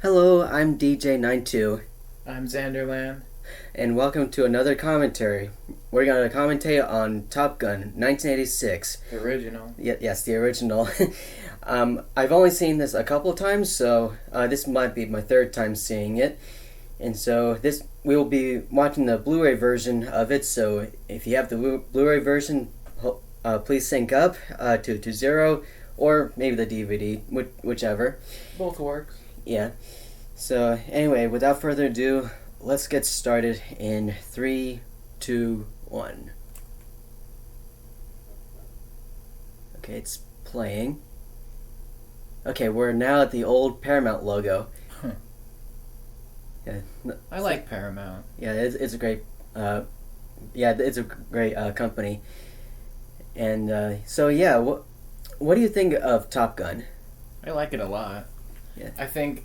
Hello, I'm DJ92, I'm Xanderland. and welcome to another commentary. We're going to commentate on Top Gun 1986. The original. Yes, the original. I've only seen this a couple times, so this might be my third time seeing it. And so we will be watching the Blu-ray version of it, so if you have the Blu-ray version, please sync up to 0, or maybe the DVD, whichever. Both works. Yeah. So anyway, without further ado, let's get started in 3, 2, 1. Okay, it's playing. Okay, we're now at the old Paramount logo. Huh. Yeah. I like Paramount. Yeah, it's a great. It's a great company. And so yeah, what do you think of Top Gun? I like it a lot. Yeah. I think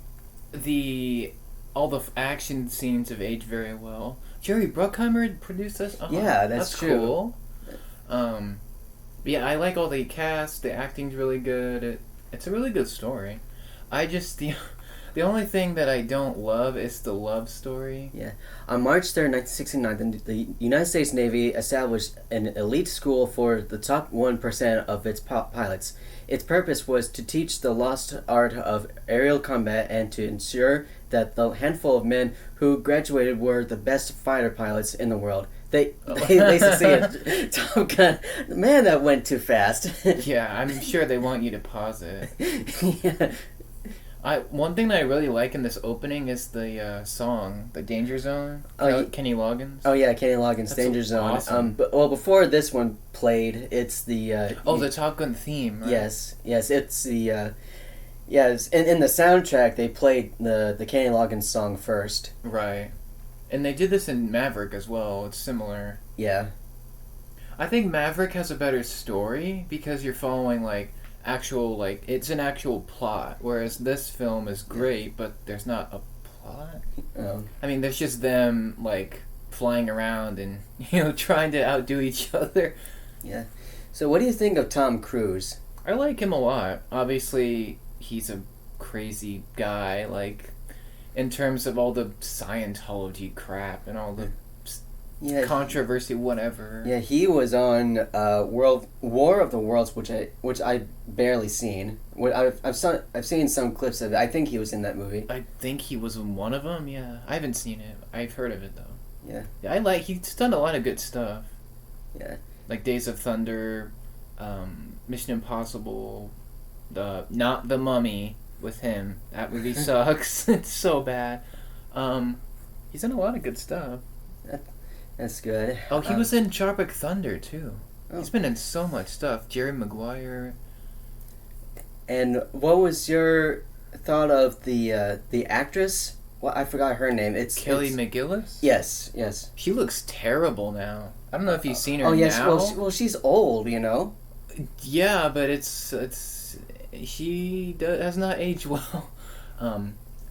all the action scenes have aged very well. Jerry Bruckheimer produced this. Yeah, that's true. Cool. Yeah, I like all the cast. The acting's really good. It's a really good story. The only thing that I don't love is the love story. Yeah. On March 3rd, 1969, the United States Navy established an elite school for the top 1% of its pilots. Its purpose was to teach the lost art of aerial combat and to ensure that the handful of men who graduated were the best fighter pilots in the world. They succeeded. Top Gun. Man, that went too fast. Yeah, I'm sure they want you to pause it. Yeah. One thing that I really like in this opening is the song, "The Danger Zone." Kenny Loggins. Oh yeah, Kenny Loggins' That's Danger Zone. awesome. Before this one played, it's the the Top Gun theme. Right? Yes, it's the in the soundtrack they played the Kenny Loggins song first. Right, and they did this in Maverick as well. It's similar. Yeah, I think Maverick has a better story because you're following it's an actual plot, whereas this film is great, but there's not a plot. I mean, there's just them flying around and trying to outdo each other. Yeah. So, what do you think of Tom Cruise? I like him a lot. Obviously, he's a crazy guy. In terms of all the Scientology crap and all the controversy, whatever. Yeah, he was on War of the Worlds, which I barely seen. I've seen some clips of it. I think he was in that movie. I think he was in one of them. Yeah, I haven't seen it. I've heard of it though. Yeah. He's done a lot of good stuff. Yeah. Like Days of Thunder, Mission Impossible, not the Mummy with him. That movie sucks. It's so bad. He's done a lot of good stuff. That's good. Oh, he was in Tropic Thunder too. Oh. He's been in so much stuff. Jerry Maguire. And what was your thought of the actress? Well, I forgot her name. It's Kelly McGillis? Yes. She looks terrible now. I don't know if you've seen her now. Oh, yes. Well, she's old, Yeah, but she has not aged well.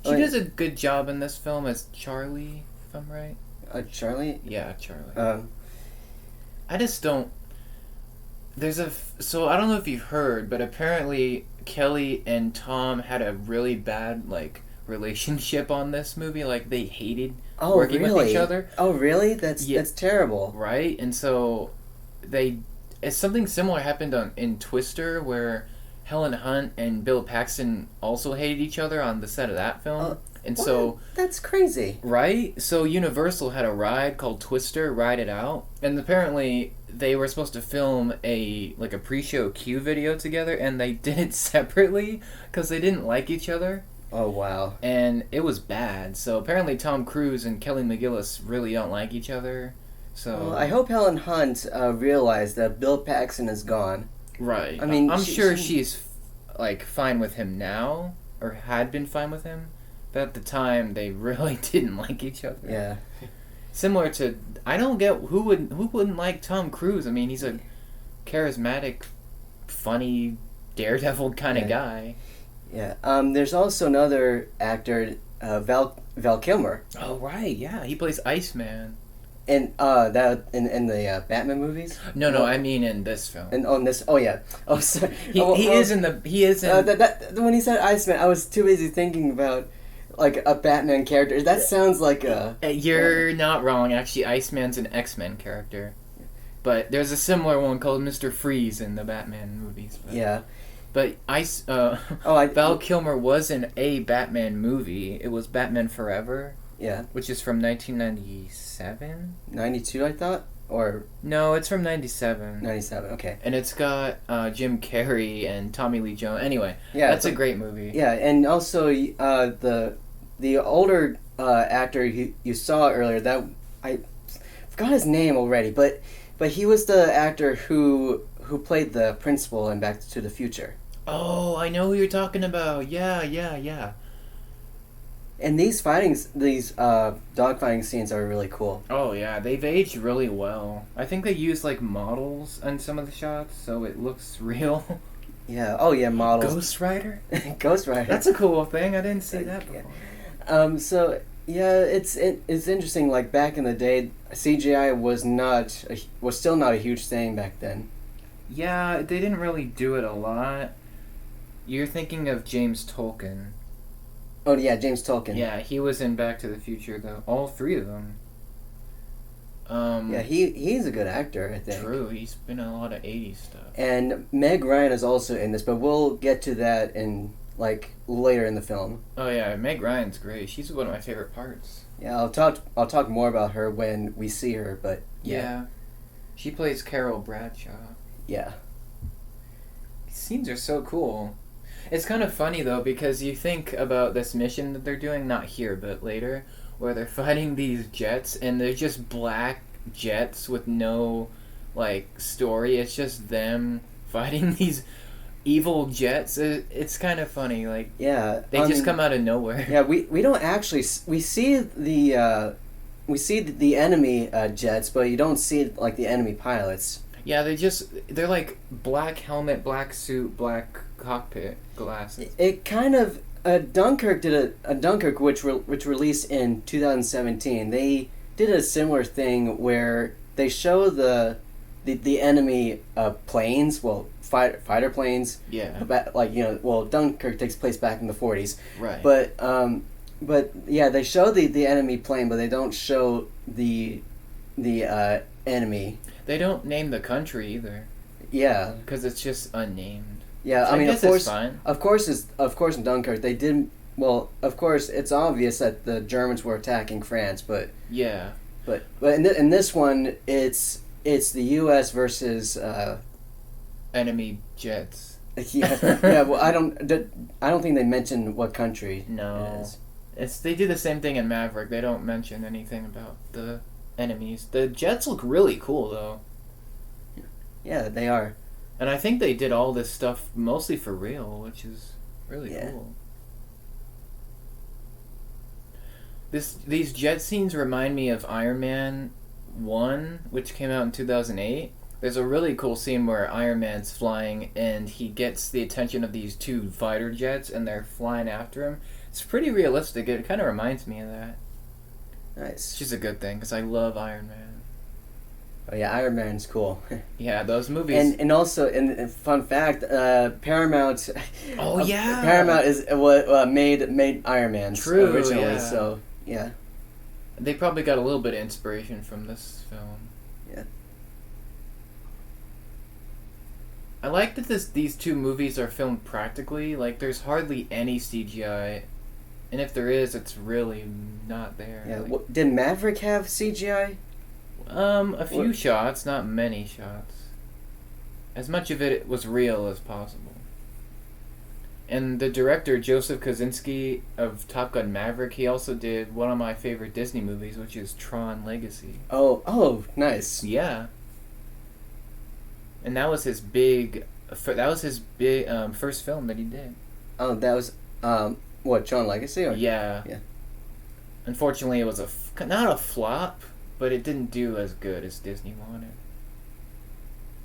She does a good job in this film as Charlie, if I'm right. Charlie? Yeah, Charlie. I just don't... So, I don't know if you've heard, but apparently Kelly and Tom had a really bad, relationship on this movie. They hated working with each other. Oh, really? That's terrible. Right? And so, something similar happened in Twister, where Helen Hunt and Bill Paxton also hated each other on the set of that film. And what? So... That's crazy. Right? So Universal had a ride called Twister, Ride It Out. And apparently they were supposed to film a pre-show Q video together, and they did it separately because they didn't like each other. Oh, wow. And it was bad. So apparently Tom Cruise and Kelly McGillis really don't like each other. So well, I hope Helen Hunt realized that Bill Paxton is gone. Right. I mean, I'm sure she's fine with him now, or had been fine with him. But at the time, they really didn't like each other. Yeah. Similar to, I don't get who wouldn't like Tom Cruise. I mean, he's a charismatic, funny, daredevil kind of guy. Yeah. There's also another actor, Val Kilmer. Oh right, yeah, he plays Iceman. In the Batman movies? No, I mean in this film. Sorry. He is in. When he said Iceman, I was too busy thinking about like a Batman character. That sounds like a. You're not wrong. Actually, Iceman's an X-Men character, but there's a similar one called Mr. Freeze in the Batman movies. But, Yeah. But Val Kilmer was in a Batman movie. It was Batman Forever. Yeah. Which is from 1997. 92, I thought, or no, it's from 97. 97. Okay. And it's got Jim Carrey and Tommy Lee Jones. Anyway, yeah, that's a great movie. Yeah, and also the older actor you saw earlier, that I forgot his name already, but he was the actor who played the principal in Back to the Future. Oh, I know who you're talking about. Yeah. And these dogfighting scenes are really cool. Oh yeah, they've aged really well. I think they use like models on some of the shots, so it looks real. Yeah. Oh yeah, models. Ghost Rider. Ghost Rider. That's a cool thing. I didn't see that before. So yeah, it's interesting. Like back in the day, CGI was still not a huge thing back then. Yeah, they didn't really do it a lot. You're thinking of James Tolkien. Oh yeah, James Tolkien. Yeah, he was in Back to the Future though. All three of them. Yeah, he's a good actor, I think. True, he's been in a lot of 80s stuff. And Meg Ryan is also in this, but we'll get to that in later in the film. Oh yeah, Meg Ryan's great. She's one of my favorite parts. Yeah, I'll talk more about her when we see her, but yeah. She plays Carol Bradshaw. Yeah. These scenes are so cool. It's kind of funny though, because you think about this mission that they're doing, not here but later, where they're fighting these jets and they're just black jets with no story. It's just them fighting these evil jets. It's kind of funny. They just come out of nowhere. Yeah, we don't actually we see the enemy jets, but you don't see the enemy pilots. Yeah, they're like black helmet, black suit, black cockpit glasses. It kind of Dunkirk did a Dunkirk which released in 2017. They did a similar thing where they show the enemy planes, fighter planes. Yeah. Dunkirk takes place back in the 40s. Right. But yeah, they show the enemy plane, but they don't show the enemy. They don't name the country either. Yeah. Because it's just unnamed. Yeah, so I mean, guess it's fine. Of course, in Dunkirk they didn't. Well, of course, it's obvious that the Germans were attacking France, but yeah. But in this one, it's the U.S. versus enemy jets. Yeah. Well, I don't think they mention what country. No. It is. They do the same thing in Maverick. They don't mention anything about the enemies. The jets look really cool though. Yeah, they are. And I think they did all this stuff mostly for real, which is really cool. These jet scenes remind me of Iron Man 1, which came out in 2008. There's a really cool scene where Iron Man's flying and he gets the attention of these two fighter jets and they're flying after him. It's pretty realistic. It kind of reminds me of that. Nice. Which is a good thing because I love Iron Man. Oh yeah, Iron Man's cool. Yeah, those movies. And also, and fun fact, Paramount. Oh yeah. Paramount is what made Iron Man originally. Yeah. So yeah. They probably got a little bit of inspiration from this film. Yeah. I like that these two movies are filmed practically. There's hardly any CGI, and if there is, it's really not there. Yeah. Did Maverick have CGI? A few shots, not many shots. As much of it was real as possible. And the director, Joseph Kosinski of Top Gun Maverick, he also did one of my favorite Disney movies, which is Tron Legacy. Oh, nice. Yeah. And that was his big first film that he did. Oh, that was Tron Legacy? Or? Yeah. Yeah. Unfortunately, it was not a flop, but it didn't do as good as Disney wanted.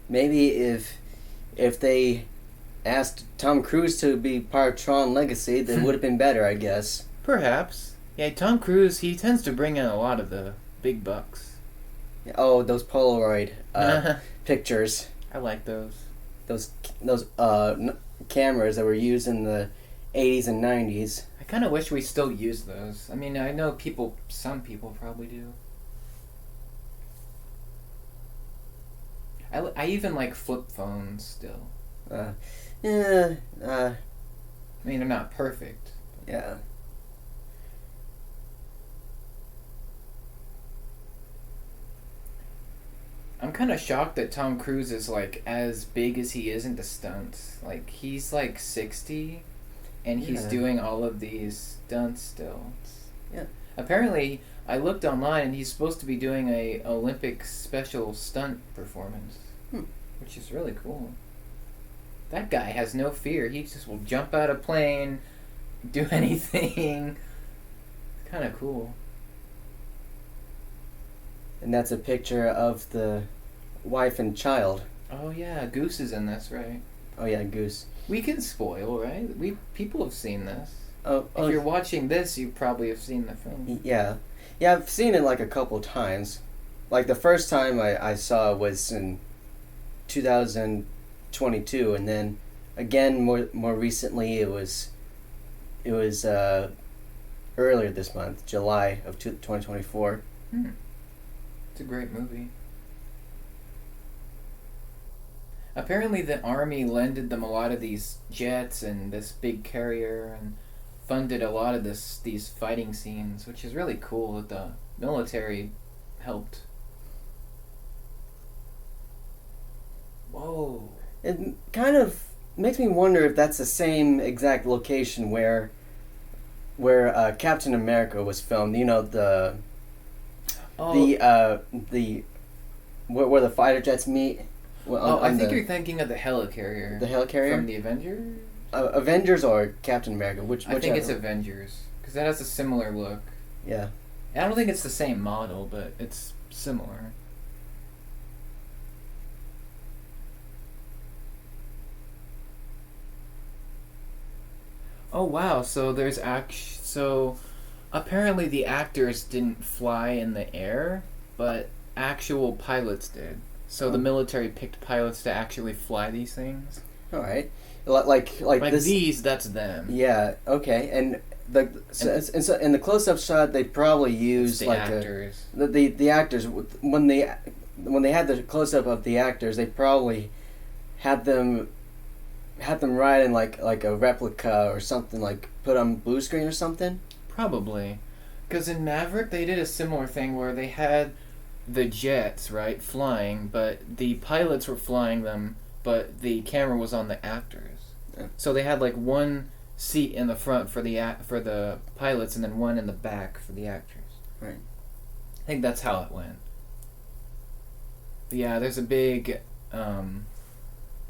Maybe if they asked Tom Cruise to be part of Tron Legacy, that would have been better, I guess. Perhaps. Yeah, Tom Cruise, he tends to bring in a lot of the big bucks. Oh, those Polaroid pictures. I like those. Those cameras that were used in the 80s and 90s. I kind of wish we still use those. I mean, I know some people probably do. I even like flip phones still. Yeah. I mean, they're not perfect. Yeah. I'm kind of shocked that Tom Cruise is like as big as he is into stunts. Like he's like 60, and he's doing all of these stunts still. Yeah. Apparently, I looked online, and he's supposed to be doing a Olympic special stunt performance, which is really cool. That guy has no fear. He just will jump out of plane, do anything. Kind of cool. And that's a picture of the wife and child. Oh yeah, Goose is in this, right? Oh yeah, Goose. We can spoil, right? People have seen this. If you're watching this, you probably have seen the film. Yeah. Yeah, I've seen it like a couple times. Like the first time I saw it was in 2022, and then again more recently it was earlier this month, July of 2024. It's a great movie. Apparently the Army lended them a lot of these jets and this big carrier and funded a lot of these fighting scenes, which is really cool that the military helped. Whoa. It kind of makes me wonder if that's the same exact location where Captain America was filmed. You know, where the fighter jets meet. I think you're thinking of the helicarrier. The helicarrier from the Avengers. Avengers or Captain America? Whichever. I think it's Avengers because that has a similar look. Yeah. I don't think it's the same model, but it's similar. Oh wow! So apparently the actors didn't fly in the air, but actual pilots did. So the military picked pilots to actually fly these things. All right, like this, these. That's them. Yeah. Okay. And so in the close-up shot, they probably used the actors. The actors when they had the close-up of the actors, they probably had them ride in like a replica or something, like put on blue screen or something. Probably, because in Maverick they did a similar thing where they had the jets flying, but the pilots were flying them, but the camera was on the actors. Yeah. So they had like one seat in the front for the pilots and then one in the back for the actors. Right. I think that's how it went. But yeah, there's a big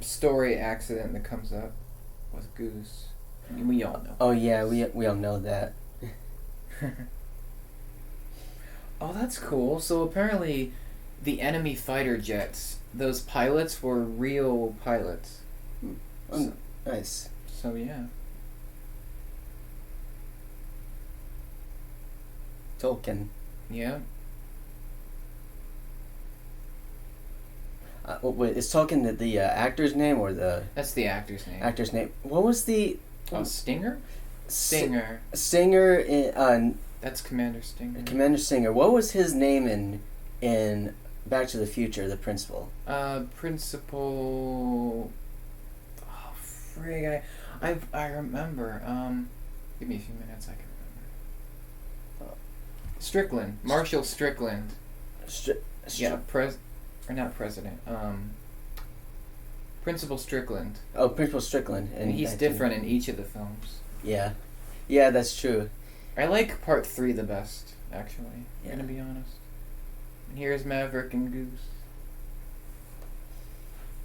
story accident that comes up with Goose. I mean, we all know. Oh yeah, we all know that. Oh, that's cool. So apparently the enemy fighter jets, those pilots were real pilots. Oh, nice. So yeah. Tolkien. Yeah. Wait, is Tolkien the actor's name or the... That's the actor's name. Actor's name. What was the... Oh, Stinger? Stinger. Stinger in... That's Commander Stinger. Commander Stinger. What was his name in Back to the Future, the principal? Principal... Oh, frig. I remember. Give me a few minutes, I can remember. Strickland. Marshall Strickland. Yeah, or not president. Principal Strickland. Oh, Principal Strickland. And he's different in each of the films. Yeah. Yeah, that's true. I like part 3 the best, actually. Yeah. Gonna be honest. And here's Maverick and Goose.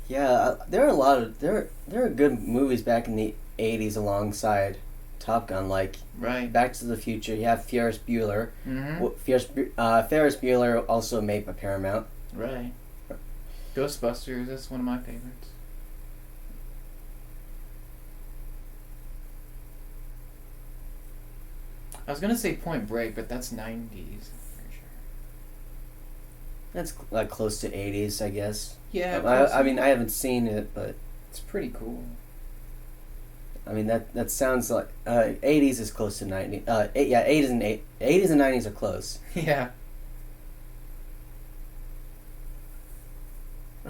Yeah, there are good movies back in the 80s alongside Top Gun, like Back to the Future. You have Ferris Bueller. Mm-hmm. Ferris Bueller also made by Paramount. Right. Ghostbusters, that's one of my favorites. I was gonna say Point Break, but that's 90s, I'm pretty sure. That's like close to 80s, I guess. Yeah. I mean, I haven't seen it, but it's pretty cool. I mean that sounds like 80s is close to 90. 80s and 90s are close. Yeah.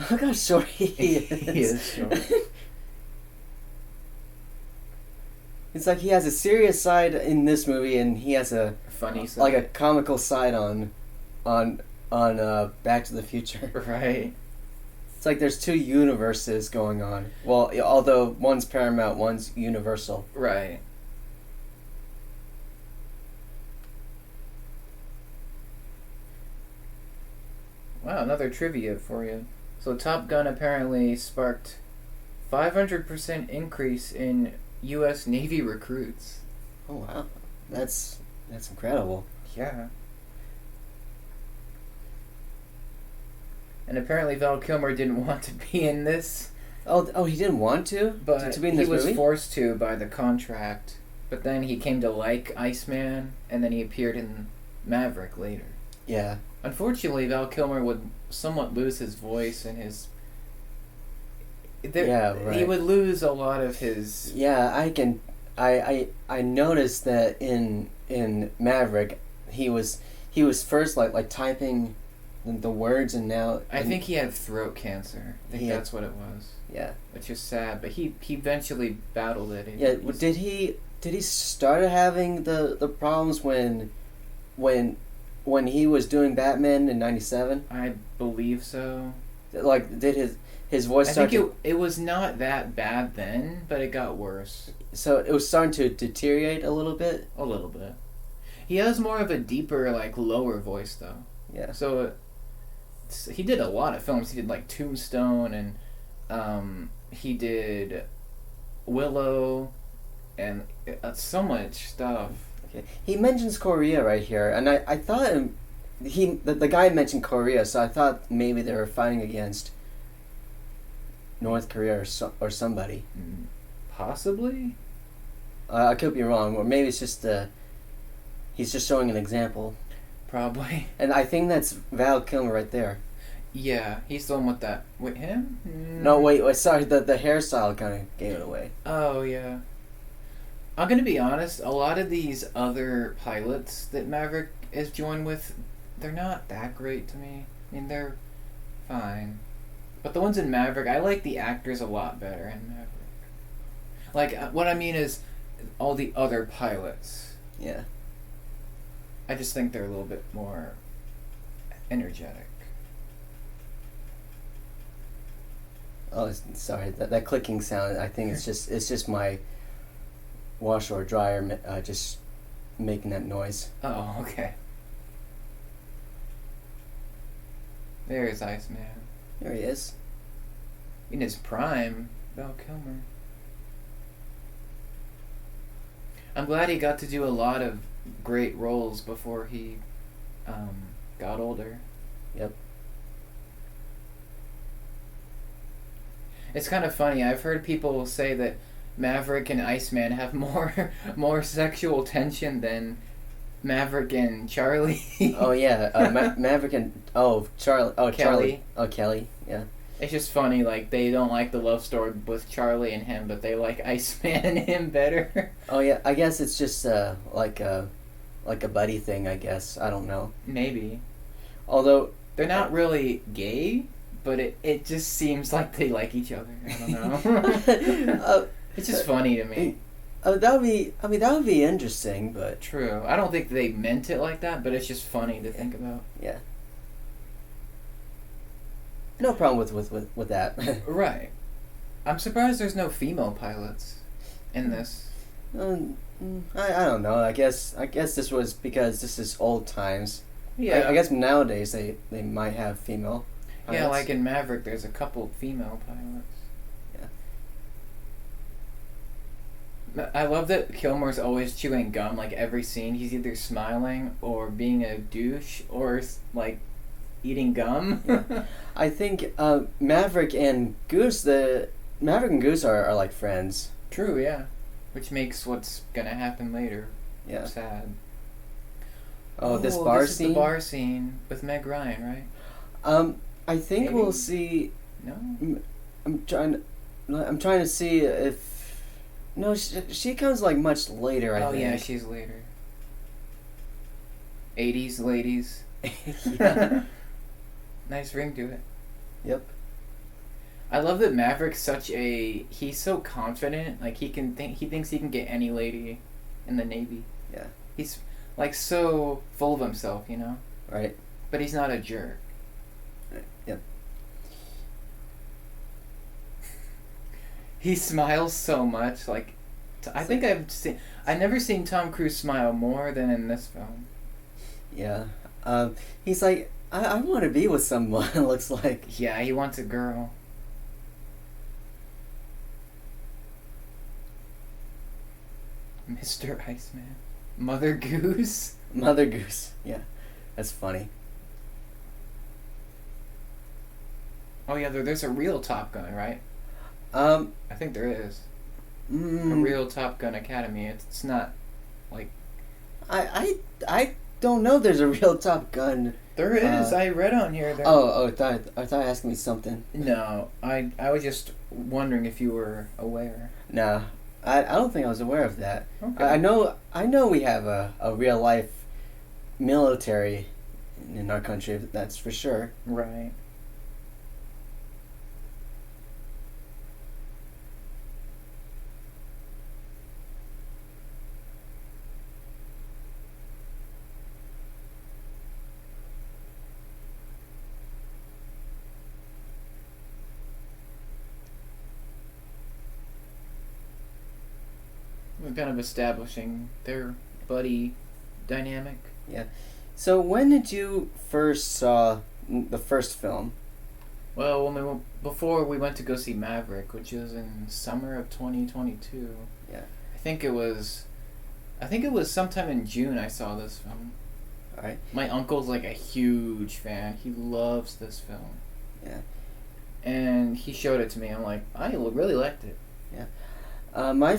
Look how short he is. He is short. It's like he has a serious side in this movie, and he has a Funny side. like a comical side on Back to the Future. Right. It's like there's two universes going on. Well, although one's Paramount, one's Universal. Right. Wow, another trivia for you. So Top Gun apparently sparked 500% increase in U.S. Navy recruits. Oh wow, that's incredible. Yeah. And apparently Val Kilmer didn't want to be in this. Oh, he didn't want to? But to be in this he was movie? forced to by the contract. But then he came to like Iceman, and then he appeared in Maverick later. Yeah. Unfortunately, Val Kilmer would somewhat lose his voice and his... Right. He would lose a lot of his... Yeah, I noticed that in Maverick, he was first like typing the words, and now... I think he had throat cancer. I think that's what it was. Yeah. Which is sad, but he eventually battled it. Yeah, did he start having the problems when he was doing Batman in '97? I believe so. Like, did his voice start it was not that bad then, but it got worse. So it was starting to deteriorate a little bit? A little bit. He has more of a deeper, like, lower voice, though. Yeah. So he did a lot of films. He did, like, Tombstone, and he did Willow, and so much stuff. Okay. He mentions Korea right here, and I thought the guy mentioned Korea, so I thought maybe they were fighting against North Korea or somebody. Possibly? I could be wrong, or maybe it's just he's just showing an example. Probably. And I think that's Val Kilmer right there. Yeah, he's the one with that. Wait, him? No, wait, sorry, the hairstyle kind of gave it away. Oh, yeah. I'm gonna be honest, a lot of these other pilots that Maverick is joined with, they're not that great to me. I mean, they're fine. But the ones in Maverick, I like the actors a lot better in Maverick. Like, what I mean is, all the other pilots. Yeah. I just think they're a little bit more energetic. Oh, sorry, that clicking sound, I think it's just my washer or dryer just making that noise. Oh, okay. There's Iceman. There he is. In his prime, Val Kilmer. I'm glad he got to do a lot of great roles before he got older. Yep. It's kind of funny. I've heard people say that Maverick and Iceman have more sexual tension than Maverick and Charlie. Oh yeah, Maverick and Charlie. Oh, Kelly. Charlie. Oh, Kelly. Yeah. It's just funny. Like, they don't like the love story with Charlie and him, but they like Iceman and him better. Oh yeah, I guess it's just like a buddy thing. I guess I don't know. Maybe. Although they're not really gay, but it just seems like they like each other. I don't know. It's just funny to me. that would be interesting, but True. I don't think they meant it like that, but it's just funny to think about. Yeah. No problem with that. Right. I'm surprised there's no female pilots in this. I don't know. I guess this was because this is old times. Yeah. I guess nowadays they might have female pilots. Yeah, like in Maverick, there's a couple female pilots. Yeah. I love that Kilmer's always chewing gum. Like, every scene, he's either smiling or being a douche or, like, eating gum. Yeah. I think Maverick and Goose are like friends. True, yeah. Which makes what's gonna happen later sad. Oh, this bar scene? scene? Is the bar scene with Meg Ryan, right? I think Maybe. we'll see. No? I'm trying to see if No, she comes like much later. I Oh think. yeah, she's later. 80s ladies. Yeah. Nice ring to it. Yep. I love that Maverick's he's so confident, like he thinks he can get any lady in the Navy. Yeah. He's like so full of himself, Right. But he's not a jerk. Right. Yep. He smiles so much, like I've never seen Tom Cruise smile more than in this film. Yeah. He's like, I want to be with someone. It looks like. Yeah, he wants a girl. Mr. Iceman. Mother Goose. Mother Goose. Yeah. That's funny. Oh yeah, there's a real Top Gun, right? I think there is. A real Top Gun Academy. It's not like... I don't know there's a real Top Gun. There is. I read on here. I thought you asked me something. No, I was just wondering if you were aware. No, I don't think I was aware of that. Okay. I know we have a real life military in our country. That's for sure. Right. We're kind of establishing their buddy dynamic. Yeah. So when did you first saw the first film? Well, before we went to go see Maverick, which was in summer of 2022. Yeah. I think it was sometime in June I saw this film. All right. My uncle's like a huge fan. He loves this film. Yeah. And he showed it to me. I'm like, I really liked it. Yeah. I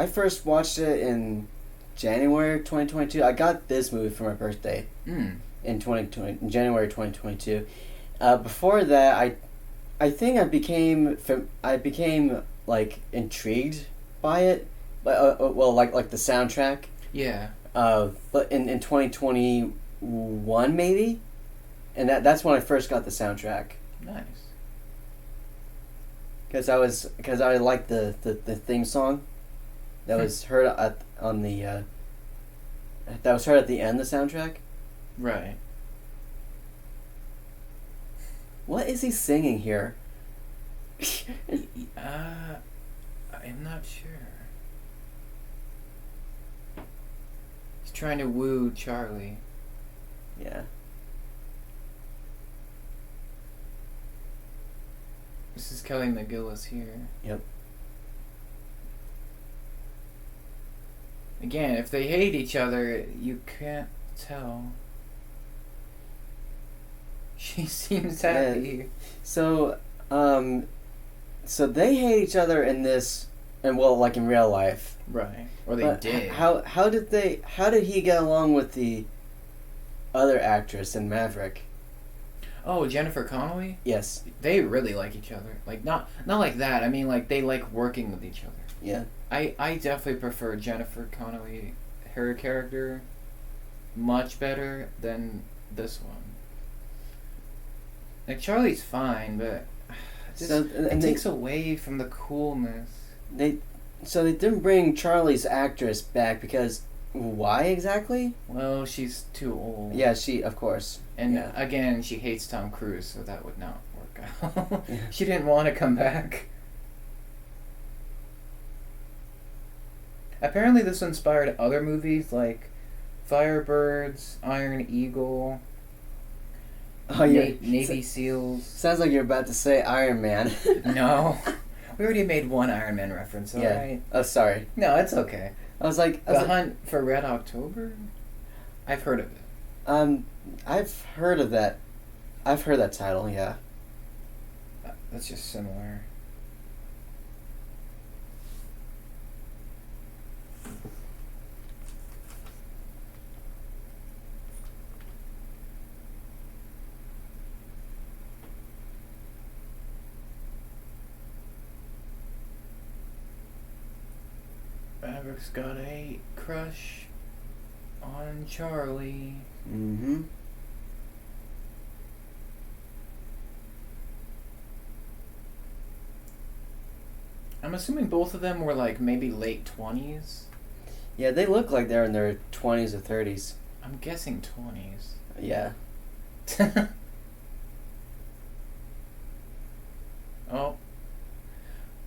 first watched it in January 2022. I got this movie for my birthday in January 2022. Before that, I think I became like intrigued by it, but like the soundtrack. Yeah. But in 2021 maybe, and that's when I first got the soundtrack. Nice. Because I liked the theme song that was heard at the end of the soundtrack. Right. What is he singing here? I'm not sure. He's trying to woo Charlie. Yeah. This is Kelly McGillis here. Yep. Again, if they hate each other, you can't tell. She seems happy. Yeah. So they hate each other in this, and like in real life. Right. Or they did. How did he get along with the other actress in Maverick? Oh, Jennifer Connelly? Yes. They really like each other. Like not like that. I mean like they like working with each other. Yeah. I definitely prefer Jennifer Connelly, her character, much better than this one. Like Charlie's fine, but it takes away from the coolness. They didn't bring Charlie's actress back because why exactly? Well, she's too old. Yeah, of course. And yeah. Again, she hates Tom Cruise, so that would not work out. Yeah. She didn't want to come back. Apparently this inspired other movies like Firebirds, Iron Eagle, Navy SEALs. Sounds like you're about to say Iron Man. No. We already made one Iron Man reference, alright? Oh, sorry. No, it's okay. I was like... Hunt for Red October? I've heard of it. I've heard of that. I've heard that title, yeah. That's just similar. Maverick's got a crush on Charlie. Mm-hmm. I'm assuming both of them were like maybe late 20s. Yeah, they look like they're in their 20s or 30s. I'm guessing 20s. Yeah. Oh.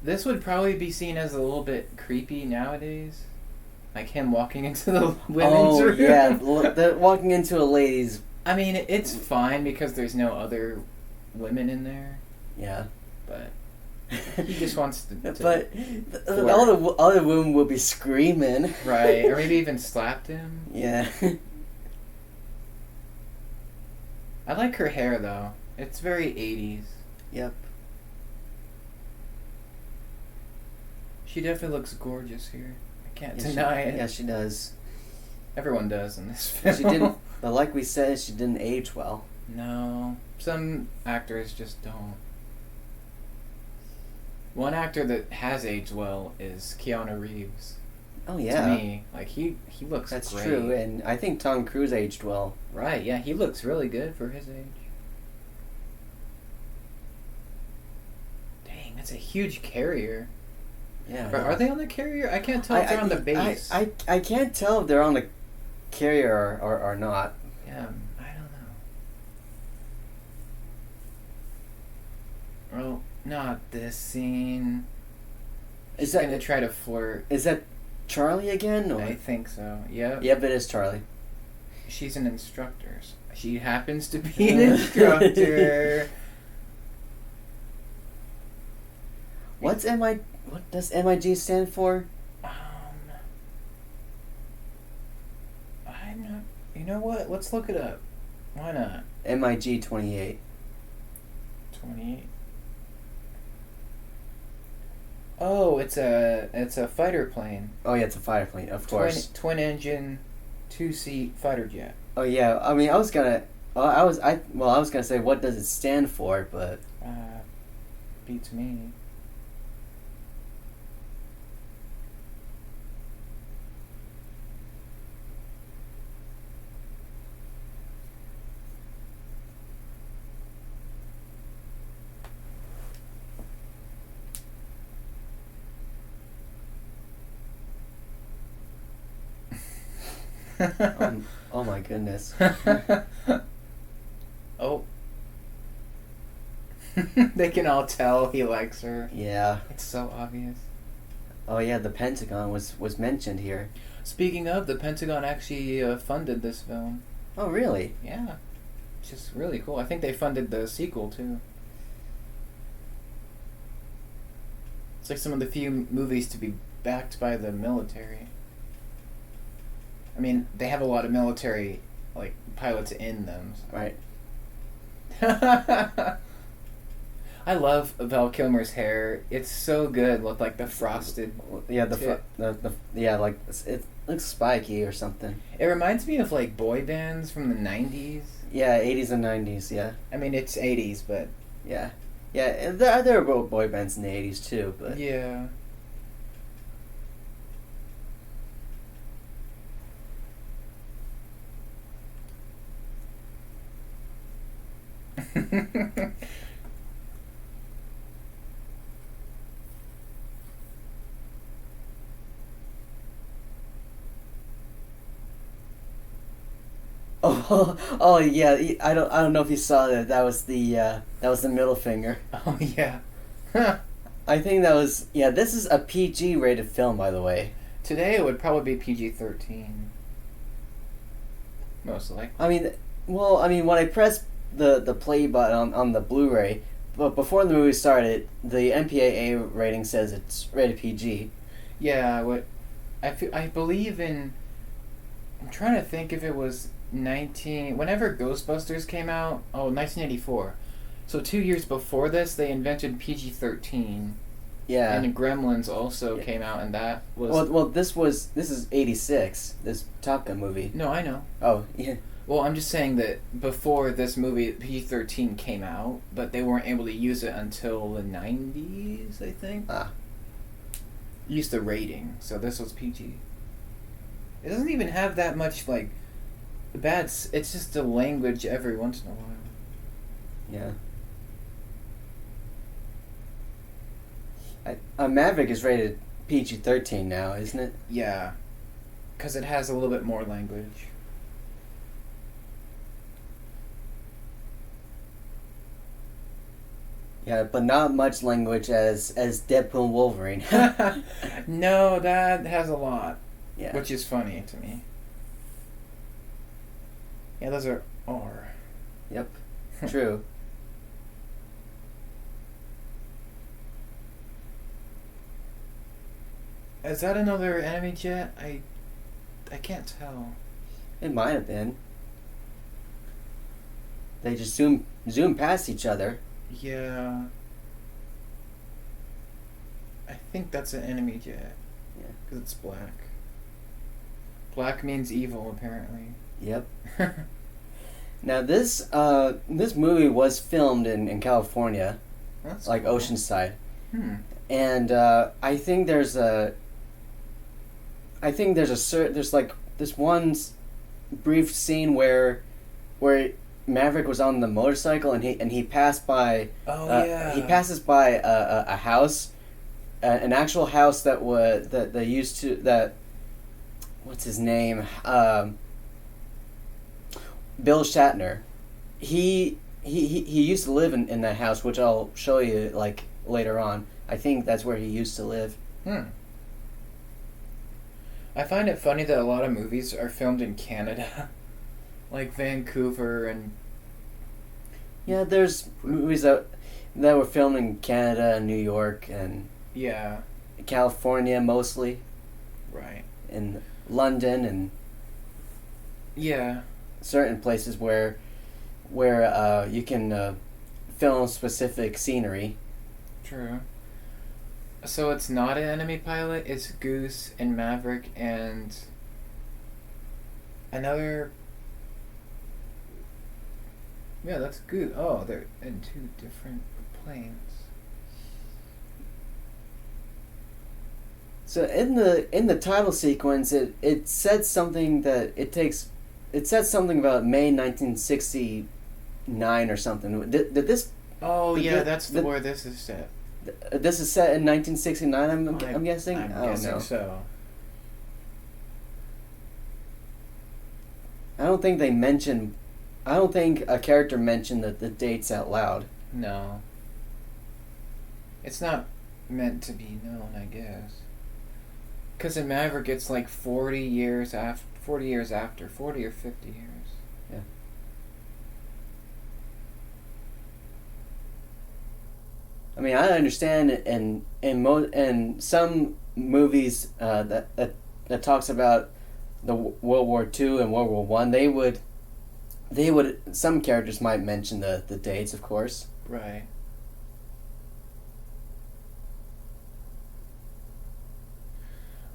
This would probably be seen as a little bit creepy nowadays. Like him walking into the women's room. Yeah. Walking into a ladies'... I mean, it's fine because there's no other women in there. Yeah. But he just wants to but all the other women will be screaming. Right. Or maybe even slapped him. Yeah. I like her hair, though. It's very 80s. Yep. She definitely looks gorgeous here. I can't deny it. Yeah, she does. Everyone does in this film. She didn't, but like we said, she didn't age well. No. Some actors just don't. One actor that has aged well is Keanu Reeves. Oh, yeah. To me, like, he looks That's great. true, and I think Tom Cruise aged well. Right, yeah, he looks really good for his age. Dang, that's a huge carrier. Yeah. Are they on the carrier? I can't tell if they're on the base. I can't tell if they're on the carrier or not. Yeah, I don't know. Well, not this scene. She's gonna try to flirt. Is that Charlie again? Or? I think so. Yep. Yep, it is Charlie. She's an instructor. She happens to be an instructor. What does MIG stand for? I'm not. You know what? Let's look it up. Why not? MIG 28. 28. Oh, it's a fighter plane. Oh yeah, it's a fighter plane, of course. Twin engine, 2-seat fighter jet. Oh yeah, I mean I was gonna say what does it stand for, but Beats me. Oh my goodness. Oh. They can all tell he likes her. Yeah. It's so obvious. Oh yeah, the Pentagon was mentioned here. Speaking of, the Pentagon actually funded this film. Oh really? Yeah. It's just really cool. I think they funded the sequel too. It's like some of the few movies to be backed by the military. I mean, they have a lot of military, like, pilots in them. So. Right. I love Val Kilmer's hair. It's so good with, like, the frosted Yeah, tip. like, it looks spiky or something. It reminds me of, like, boy bands from the 90s. Yeah, 80s and 90s, yeah. I mean, it's 80s, but... Yeah. Yeah, there were boy bands in the 80s, too, but... Yeah. Oh yeah, I don't know if you saw that. That was the middle finger. Oh yeah. I think that was This is a PG rated film, by the way. Today it would probably be PG-13. Most likely. I mean, when I pressed the play button on the Blu-ray, but before the movie started, the MPAA rating says it's rated PG. Yeah, I believe in. I'm trying to think if it was whenever Ghostbusters came out. Oh, 1984. So 2 years before this, they invented PG-13. Yeah. And Gremlins also came out, and that was. This is 86. This Top Gun movie. No, I know. Oh yeah. Well, I'm just saying that before this movie, PG-13 came out, but they weren't able to use it until the 90s, I think. used the rating, so this was PG. It doesn't even have that much like bad. It's just the language every once in a while. Yeah. Maverick is rated PG-13 now, isn't it? Yeah, because it has a little bit more language. Yeah, but not much language as Deadpool and Wolverine. No, that has a lot. Yeah. Which is funny to me. Yeah, those are R. Yep. True. Is that another enemy jet? I can't tell. It might have been. They just zoom past each other. Yeah. I think that's an enemy jet. Yeah. Because it's black. Black means evil, apparently. Yep. Now this movie was filmed in California, That's like cool. Oceanside, Hmm. and I think there's like this one brief scene where Maverick was on the motorcycle and he passed by. Oh yeah. He passes by a house, an actual house that they used to that. What's his name? Bill Shatner. He used to live in that house, which I'll show you like later on. I think that's where he used to live. Hmm. I find it funny that a lot of movies are filmed in Canada, like Vancouver and. Yeah, there's movies that were filmed in Canada and New York and Yeah. California mostly, Right. in London and Yeah. certain places where you can film specific scenery. True. So it's not an enemy pilot. It's Goose and Maverick and another. Yeah, that's Goose. Oh, they're in two different planes. So in the title sequence, it said something that it said something about May 1969 or something. Did this? Oh Did yeah, the- that's the- where this is set. This is set in 1969. I'm guessing. I'm I don't guessing know. so. I don't think a character mentioned the dates out loud. No. It's not meant to be known, I guess. Because in Maverick, it's like 40 years after, 40 or 50 years. Yeah. I mean, I understand in some movies that talks about the World War II and World War One, they would some characters might mention the dates, of course. Right.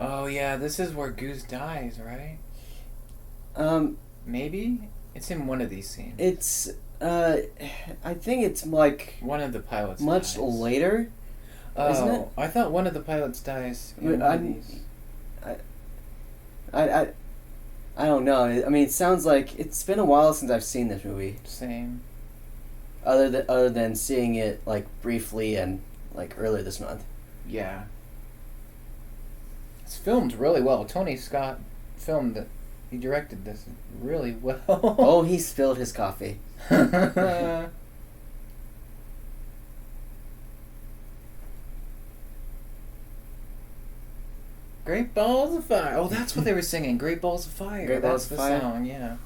Oh yeah, this is where Goose dies, right? Maybe? It's in one of these scenes. It's I think it's like One of the pilots much dies. later, isn't it? I thought one of the pilots dies in But one of these. I don't know. I mean, it sounds like it's been a while since I've seen this movie. Same. Other than seeing it like briefly and like earlier this month. Yeah. It's filmed really well. Tony Scott filmed it. He directed this really well. Oh, he spilled his coffee. Great Balls of Fire. Oh, that's what they were singing. Great Balls of Fire. Great That's Balls of the Fire. song, yeah.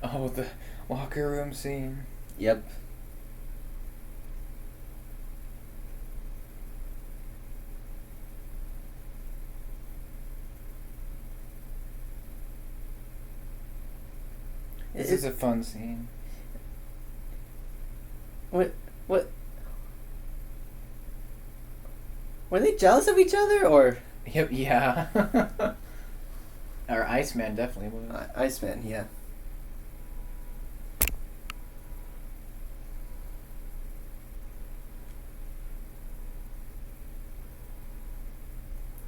Oh, the locker room scene. Yep. This is a fun scene. What? Were they jealous of each other, or? Yeah. Our Iceman definitely was. Iceman, yeah.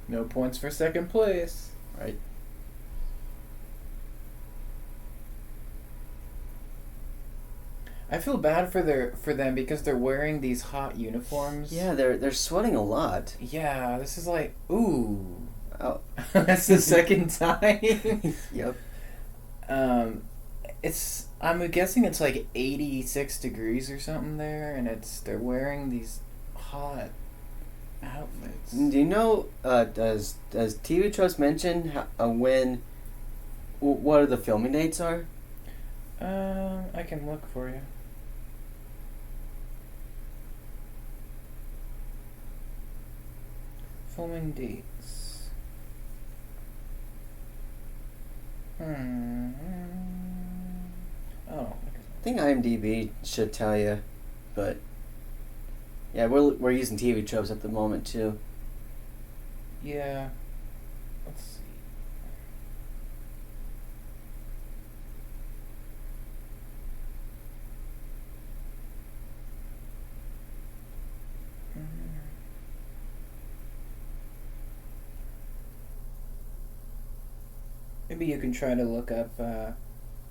No points for second place. Right. I feel bad for them because they're wearing these hot uniforms. Yeah, they're sweating a lot. Yeah, this is like, ooh. Oh. That's the second time. Yep. I'm guessing it's like 86 degrees or something there, and they're wearing these hot outfits. Do you know? Does TV Trust mention what are the filming dates are? I can look for you. Filming dates. Oh. I think IMDb should tell you, but yeah, we're using TV tropes at the moment too. Yeah. Let's see. Maybe you can try to look up on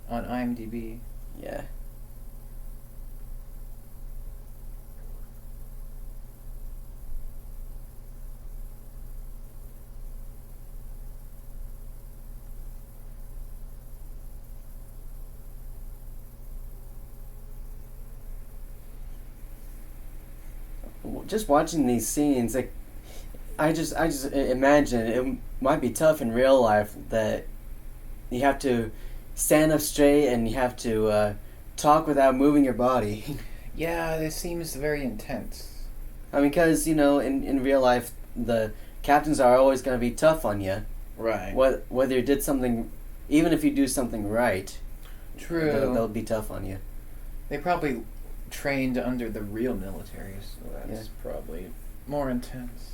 IMDb. Yeah. Just watching these scenes, like, I just imagine it might be tough in real life that you have to stand up straight and you have to talk without moving your body. Yeah, this seems very intense. I mean, because, in real life, the captains are always going to be tough on you. Right. Whether you did something, even if you do something right. True. They'll be tough on you. They probably trained under the real military, so that's probably more intense.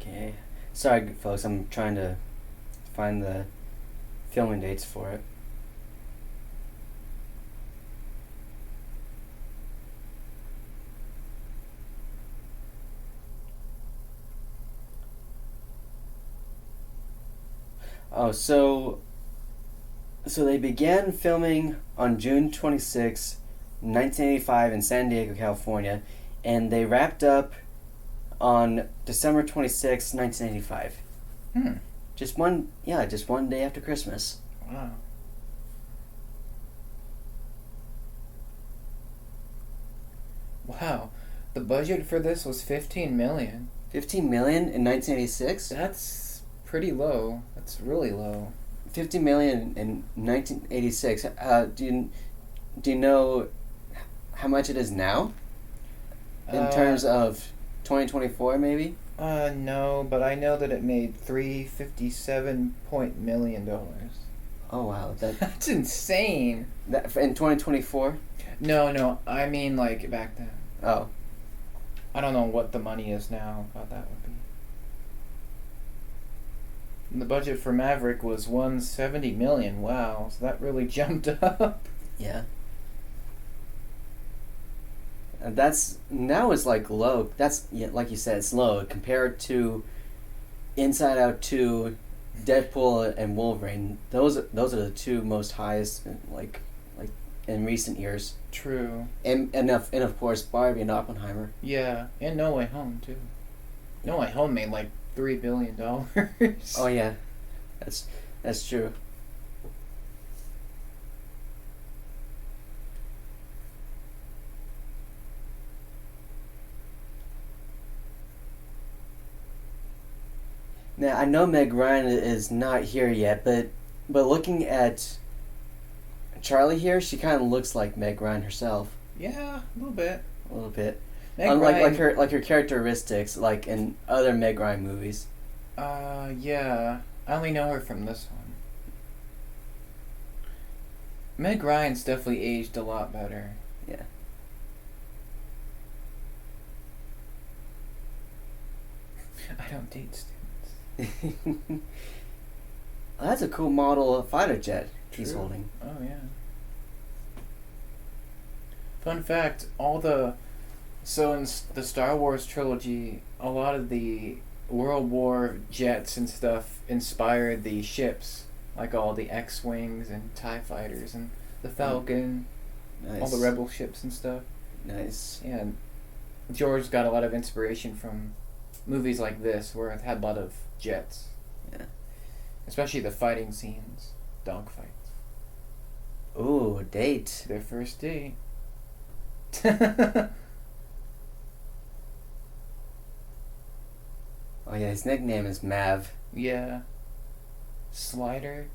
Okay. Sorry, folks, I'm trying to find the filming dates for it. Oh, so they began filming on June 26, 1985 in San Diego, California, and they wrapped up on December 26, 1985. Just one day after Christmas. Wow. Wow. The budget for this was $15 million. $15 million in 1986? That's pretty low. That's really low. $50 million in 1986. Do you know how much it is now? In terms of 2024, maybe? No, but I know that it made $357 million. Oh wow, That's insane. That in 2024? No, I mean like back then. Oh. I don't know what the money is now. What that would be. And the budget for Maverick was $170 million. Wow, so that really jumped up. Yeah. And that's now is like low. That's like you said, it's low compared to Inside Out 2, Deadpool, and Wolverine. Those are the two most highest in recent years. True. And of course Barbie and Oppenheimer. Yeah, and No Way Home too. No Way Home made like $3 billion. Oh yeah, that's true. Now I know Meg Ryan is not here yet, but looking at Charlie here, she kind of looks like Meg Ryan herself. Yeah, a little bit. A little bit. Meg Unlike Ryan, like her characteristics, like in other Meg Ryan movies. yeah. I only know her from this one. Meg Ryan's definitely aged a lot better. Yeah. I don't date students. That's a cool model fighter jet he's True. holding. Oh, yeah. Fun fact, so in the Star Wars trilogy, a lot of the World War jets and stuff inspired the ships, like all the X-Wings and TIE fighters and the Falcon, Nice. all the Rebel ships and stuff. Nice. Yeah, and George got a lot of inspiration from movies like this, where it had a lot of jets. Yeah. Especially the fighting scenes, dogfights. Ooh, date. Their first date. Oh yeah, his nickname is Mav. Yeah. Slider.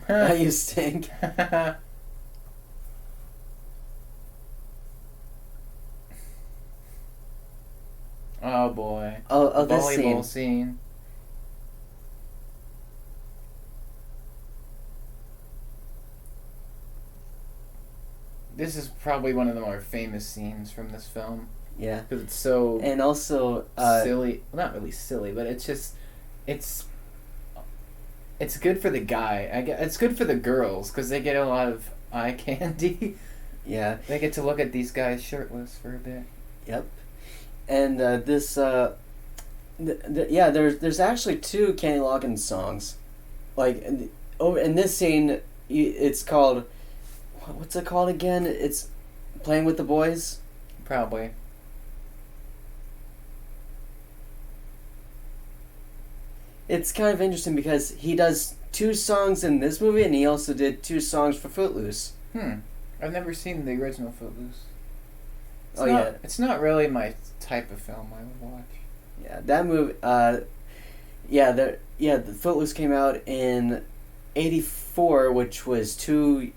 Now you stink. Oh boy. Oh, The this volleyball scene. scene. This is probably one of the more famous scenes from this film Yeah. because it's so And also, silly. Well, not really silly, but it's just it's good for the guy. It's good for the girls because they get a lot of eye candy. yeah, They get to look at these guys shirtless for a bit. yep. And this, yeah, there's actually two Kenny Loggins songs. Like, in this scene, it's called, what's it called again? It's Playing with the Boys. Probably. It's kind of interesting because he does two songs in this movie, and he also did two songs for Footloose. I've never seen the original Footloose. Yeah. It's not really my type of film I would watch. Yeah, that movie. The Footloose came out in '84, which was 2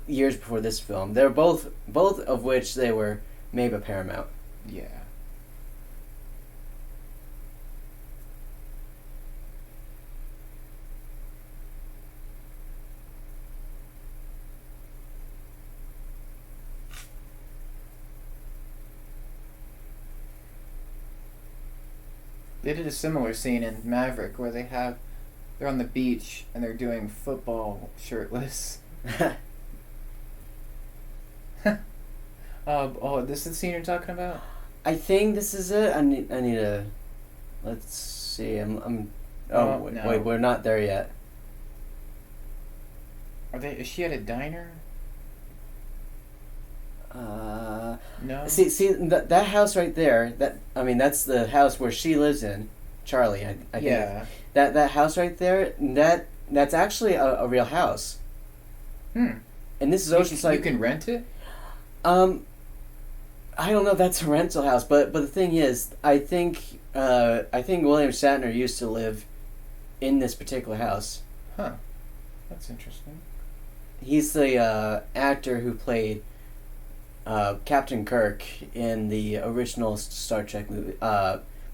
years before this film. They're both of which they were made by Paramount. Yeah. They did a similar scene in Maverick where they're on the beach and they're doing football shirtless. This is the scene you're talking about? I think this is it. I need to. Let's see. I'm. Oh wait, no. wait, we're not there yet. Is she at a diner? No. See that house right there. That's the house where she lives in, Charlie. I think. Yeah. That house right there. That's actually a real house. And this is Oceanside. You can rent it? I don't know if that's a rental house, but the thing is, I think William Shatner used to live in this particular house. Huh. That's interesting. He's the actor who played Captain Kirk in the original Star Trek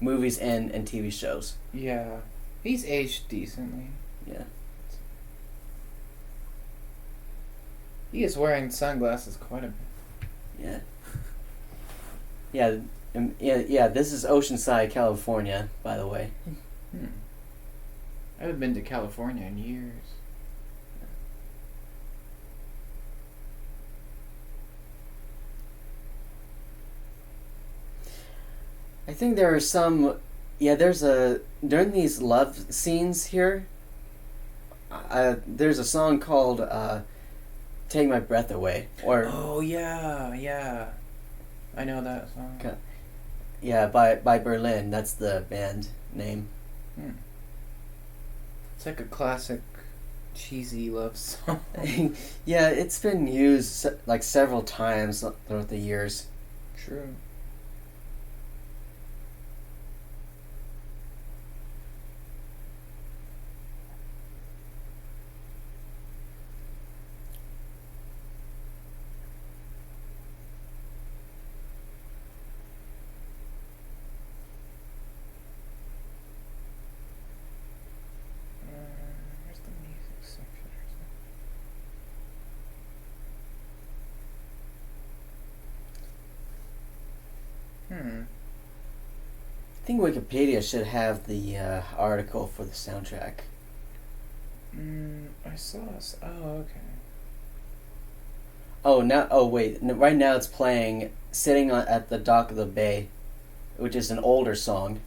movies and TV shows. Yeah. He's aged decently. Yeah. He is wearing sunglasses quite a bit. Yeah. Yeah. This is Oceanside, California, by the way. I haven't been to California in years. I think there are some. Yeah, during these love scenes here. There's a song called "Take My Breath Away," or Oh yeah. I know that song. Okay. Yeah, by Berlin. That's the band name. It's like a classic cheesy love song. Yeah, it's been used like several times throughout the years. True. I think Wikipedia should have the article for the soundtrack. I saw. Oh, okay. Oh, now. Oh, wait. Right now it's playing "Sitting at the Dock of the Bay," which is an older song.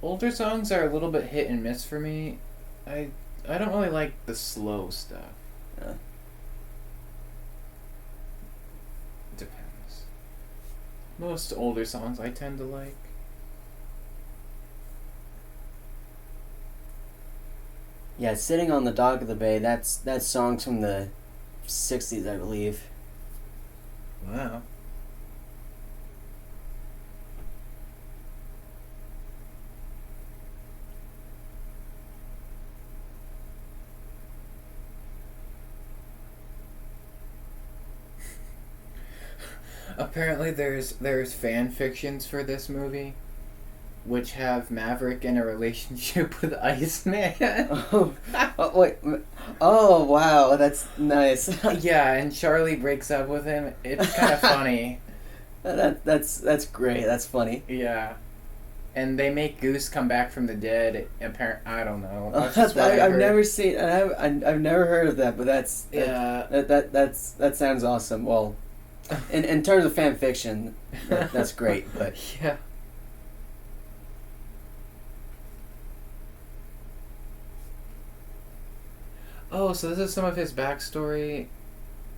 Older songs are a little bit hit and miss for me. I don't really like the slow stuff. Depends. Most older songs I tend to like. Yeah, "Sitting on the Dock of the Bay." That song's from the '60s, I believe. Wow. Apparently, there's fan fictions for this movie, which have Maverick in a relationship with Iceman. Wait. Oh, wow. That's nice. Yeah, and Charlie breaks up with him. It's kind of funny. That's great. That's funny. Yeah. And they make Goose come back from the dead. I don't know. I've never seen. I've never heard of that. But that sounds awesome. Well, in terms of fan fiction, that's great. But yeah. Oh, so this is some of his backstory.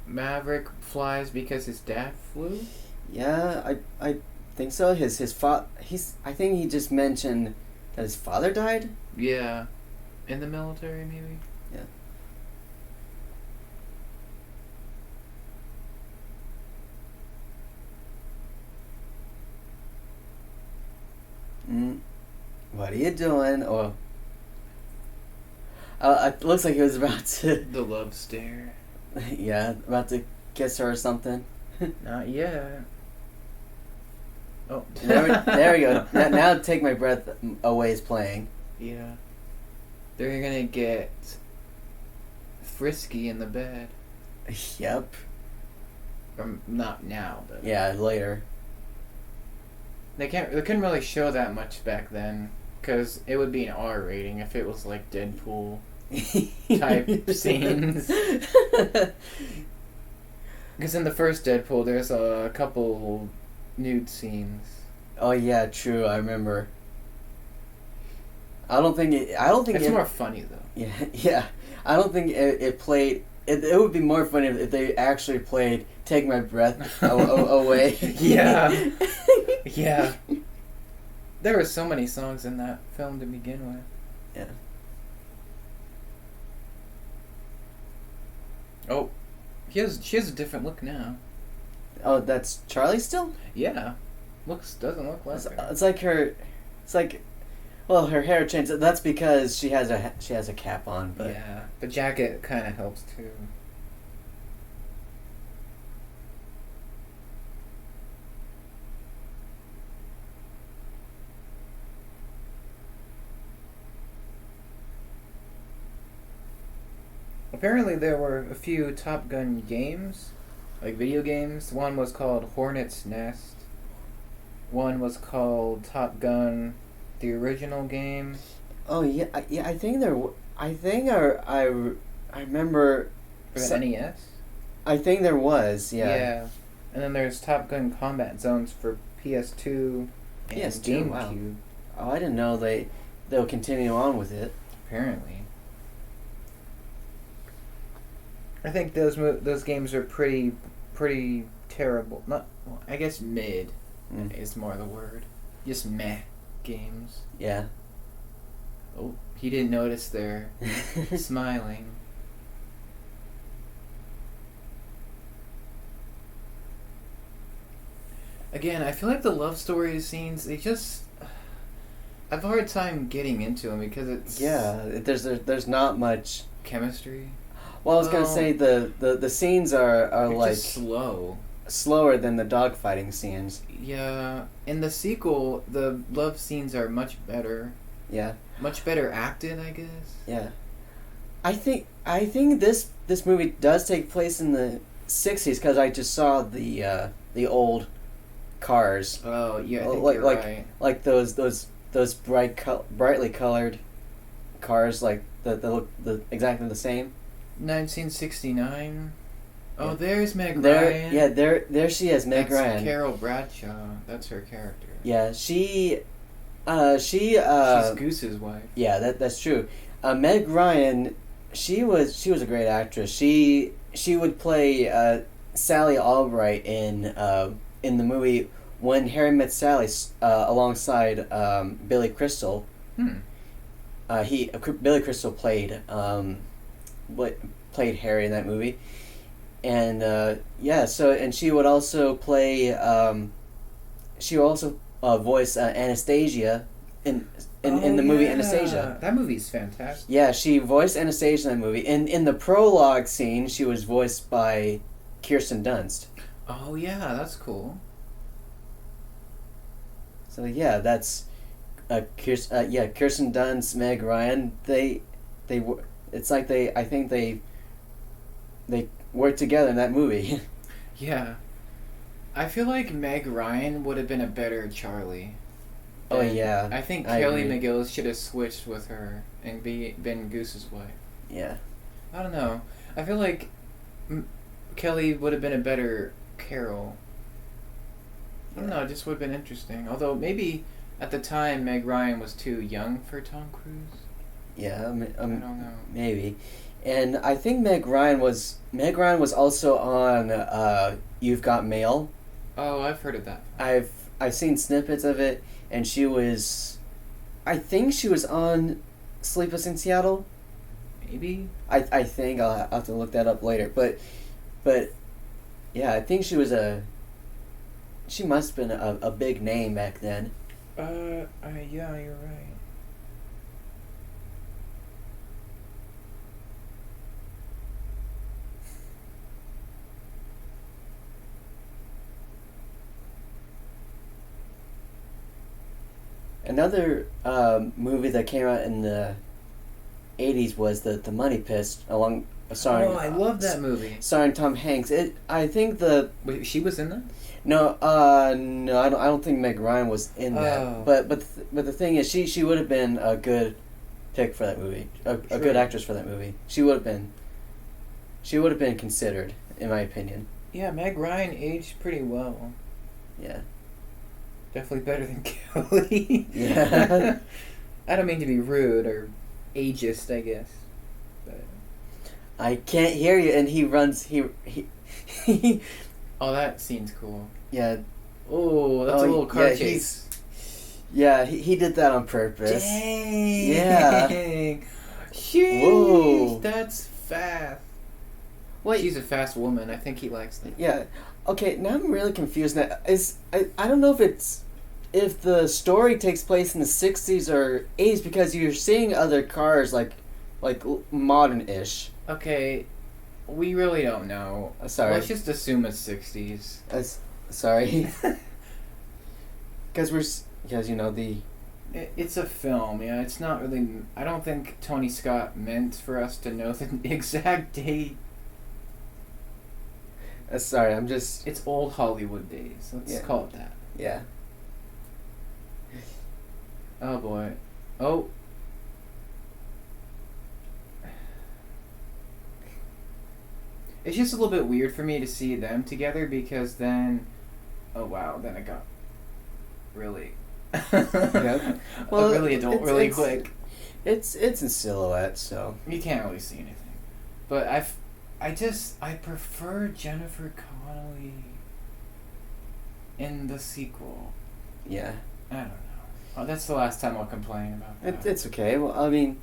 Maverick flies because his dad flew? Yeah, I think so. I think he just mentioned that his father died. Yeah. In the military, maybe? Yeah. What are you doing? Or it looks like he was about to. The love stare. Yeah, about to kiss her or something. Not yet. Oh. There we go. Now Take My Breath Away is playing. Yeah. They're gonna get frisky in the bed. Yep. Or not now, but yeah, later. They couldn't really show that much back then, because it would be an R rating if it was like Deadpool type scenes. Because in the first Deadpool, there's a couple nude scenes. Oh yeah, true. I remember. I don't think it's more funny though. Yeah. I don't think it played. It would be more funny if they actually played "Take My Breath Away." Yeah. Yeah. There were so many songs in that film to begin with. Yeah. Oh, she has a different look now. Oh, that's Charlie still? Yeah. Doesn't look like her. It's like her. It's like, well, her hair changed. That's because she has a cap on. But yeah, the jacket kind of helps too. Apparently, there were a few Top Gun games, like video games. One was called Hornet's Nest. One was called Top Gun, the original game. Oh yeah. I think there. I remember. For the NES. I think there was. Yeah. Yeah, and then there's Top Gun Combat Zones for PS2 and PS2, GameCube. wow. Oh, I didn't know they'll continue on with it. Apparently. I think those games are pretty terrible. Not, well, I guess mid is more the word. Just meh games. Yeah. Oh, he didn't notice they're smiling. Again, I feel like the love story scenes, I have a hard time getting into them because it's... Yeah, there's not much... chemistry? Well, I was gonna say the scenes are like just slower than the dogfighting scenes. Yeah, in the sequel, the love scenes are much better. Yeah, much better acted, I guess. Yeah, I think this movie does take place in the '60s because I just saw the old cars. Oh yeah, I think like you're like right. like those brightly colored cars, like that look exactly the same. 1969. Oh, Yeah. there's Meg There, Ryan. yeah, there she is, Meg That's Ryan. Carol Bradshaw. That's her character. Yeah, she She's Goose's wife. yeah, that's true. Meg Ryan, she was a great actress. She would play Sally Albright in the movie When Harry Met Sally, alongside Billy Crystal. Hmm. Billy Crystal played Harry in that movie, and yeah. So and she would also play. She would also voice Anastasia in the movie Anastasia. That movie's fantastic. Yeah, she voiced Anastasia in that movie. In the prologue scene, she was voiced by Kirsten Dunst. Oh yeah, that's cool. So yeah, that's Kirsten Dunst, Meg Ryan. They were. It's like I think they worked together in that movie. Yeah. I feel like Meg Ryan would have been a better Charlie. Oh yeah, I think I Kelly agree. McGillis should have switched with her and been Goose's wife. Yeah. I don't know. I feel like Kelly would have been a better Carol. I don't know. It just would have been interesting. Although maybe at the time Meg Ryan was too young for Tom Cruise. Yeah, I don't know. maybe. And I think Meg Ryan was also on You've Got Mail. Oh, I've heard of that. I've seen snippets of it, and I think she was on Sleepless in Seattle. Maybe. I think I'll have to look that up later, but yeah, I think she must have been a big name back then. Yeah, you're right. Another movie that came out in the 80s was the Money Pit, starring. Oh, I love that movie. Starring Tom Hanks. I think Wait, she was in that? no, I don't think Meg Ryan was in that. Oh. But the thing is, she would have been a good pick for that movie, a good actress for that movie. She would have been considered, in my opinion. Yeah, Meg Ryan aged pretty well. Yeah. Definitely better than Kelly. Yeah. I don't mean to be rude or ageist, I guess. But I can't hear you, and he runs. He oh, that scene's cool. Yeah. Oh, that's a little car yeah, chase. Yeah, he did that on purpose. Dang. Yeah. Sheesh, Whoa. that's fast. Wait. She's a fast woman. I think he likes that. Yeah. Okay, now I'm really confused. Now, I don't know if the story takes place in the 60s or 80s, because you're seeing other cars like modern-ish. Okay, we really don't know. Sorry. Let's just assume it's 60s. Sorry. Because It's a film, yeah. It's not really. I don't think Tony Scott meant for us to know the exact date. sorry, I'm just. It's old Hollywood days. Let's call it that. Yeah. Oh boy. Oh. It's just a little bit weird for me to see them together, because then. Oh wow, then I got really. Yeah. Well, really adult, really quick. It's in silhouette, so. You can't really see anything. But I prefer Jennifer Connelly in the sequel. Yeah. I don't know. Oh, that's the last time I'll complain about that. It's okay. Well, I mean,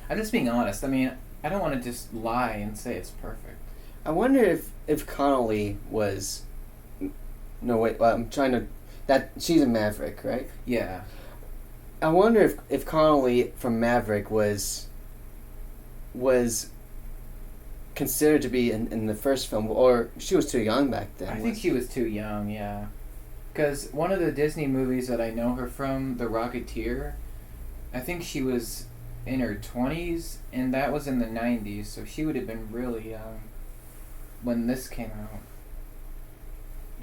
I'm just being honest. I mean, I don't want to just lie and say it's perfect. I wonder if Connolly was. No wait. Well, I'm trying to. That she's a Maverick, right? Yeah. I wonder if Connolly from Maverick was considered to be in the first film, or she was too young back then. I think she was too young, yeah. Because one of the Disney movies that I know her from, The Rocketeer, I think she was in her 20s, and that was in the 90s, so she would have been really young when this came out.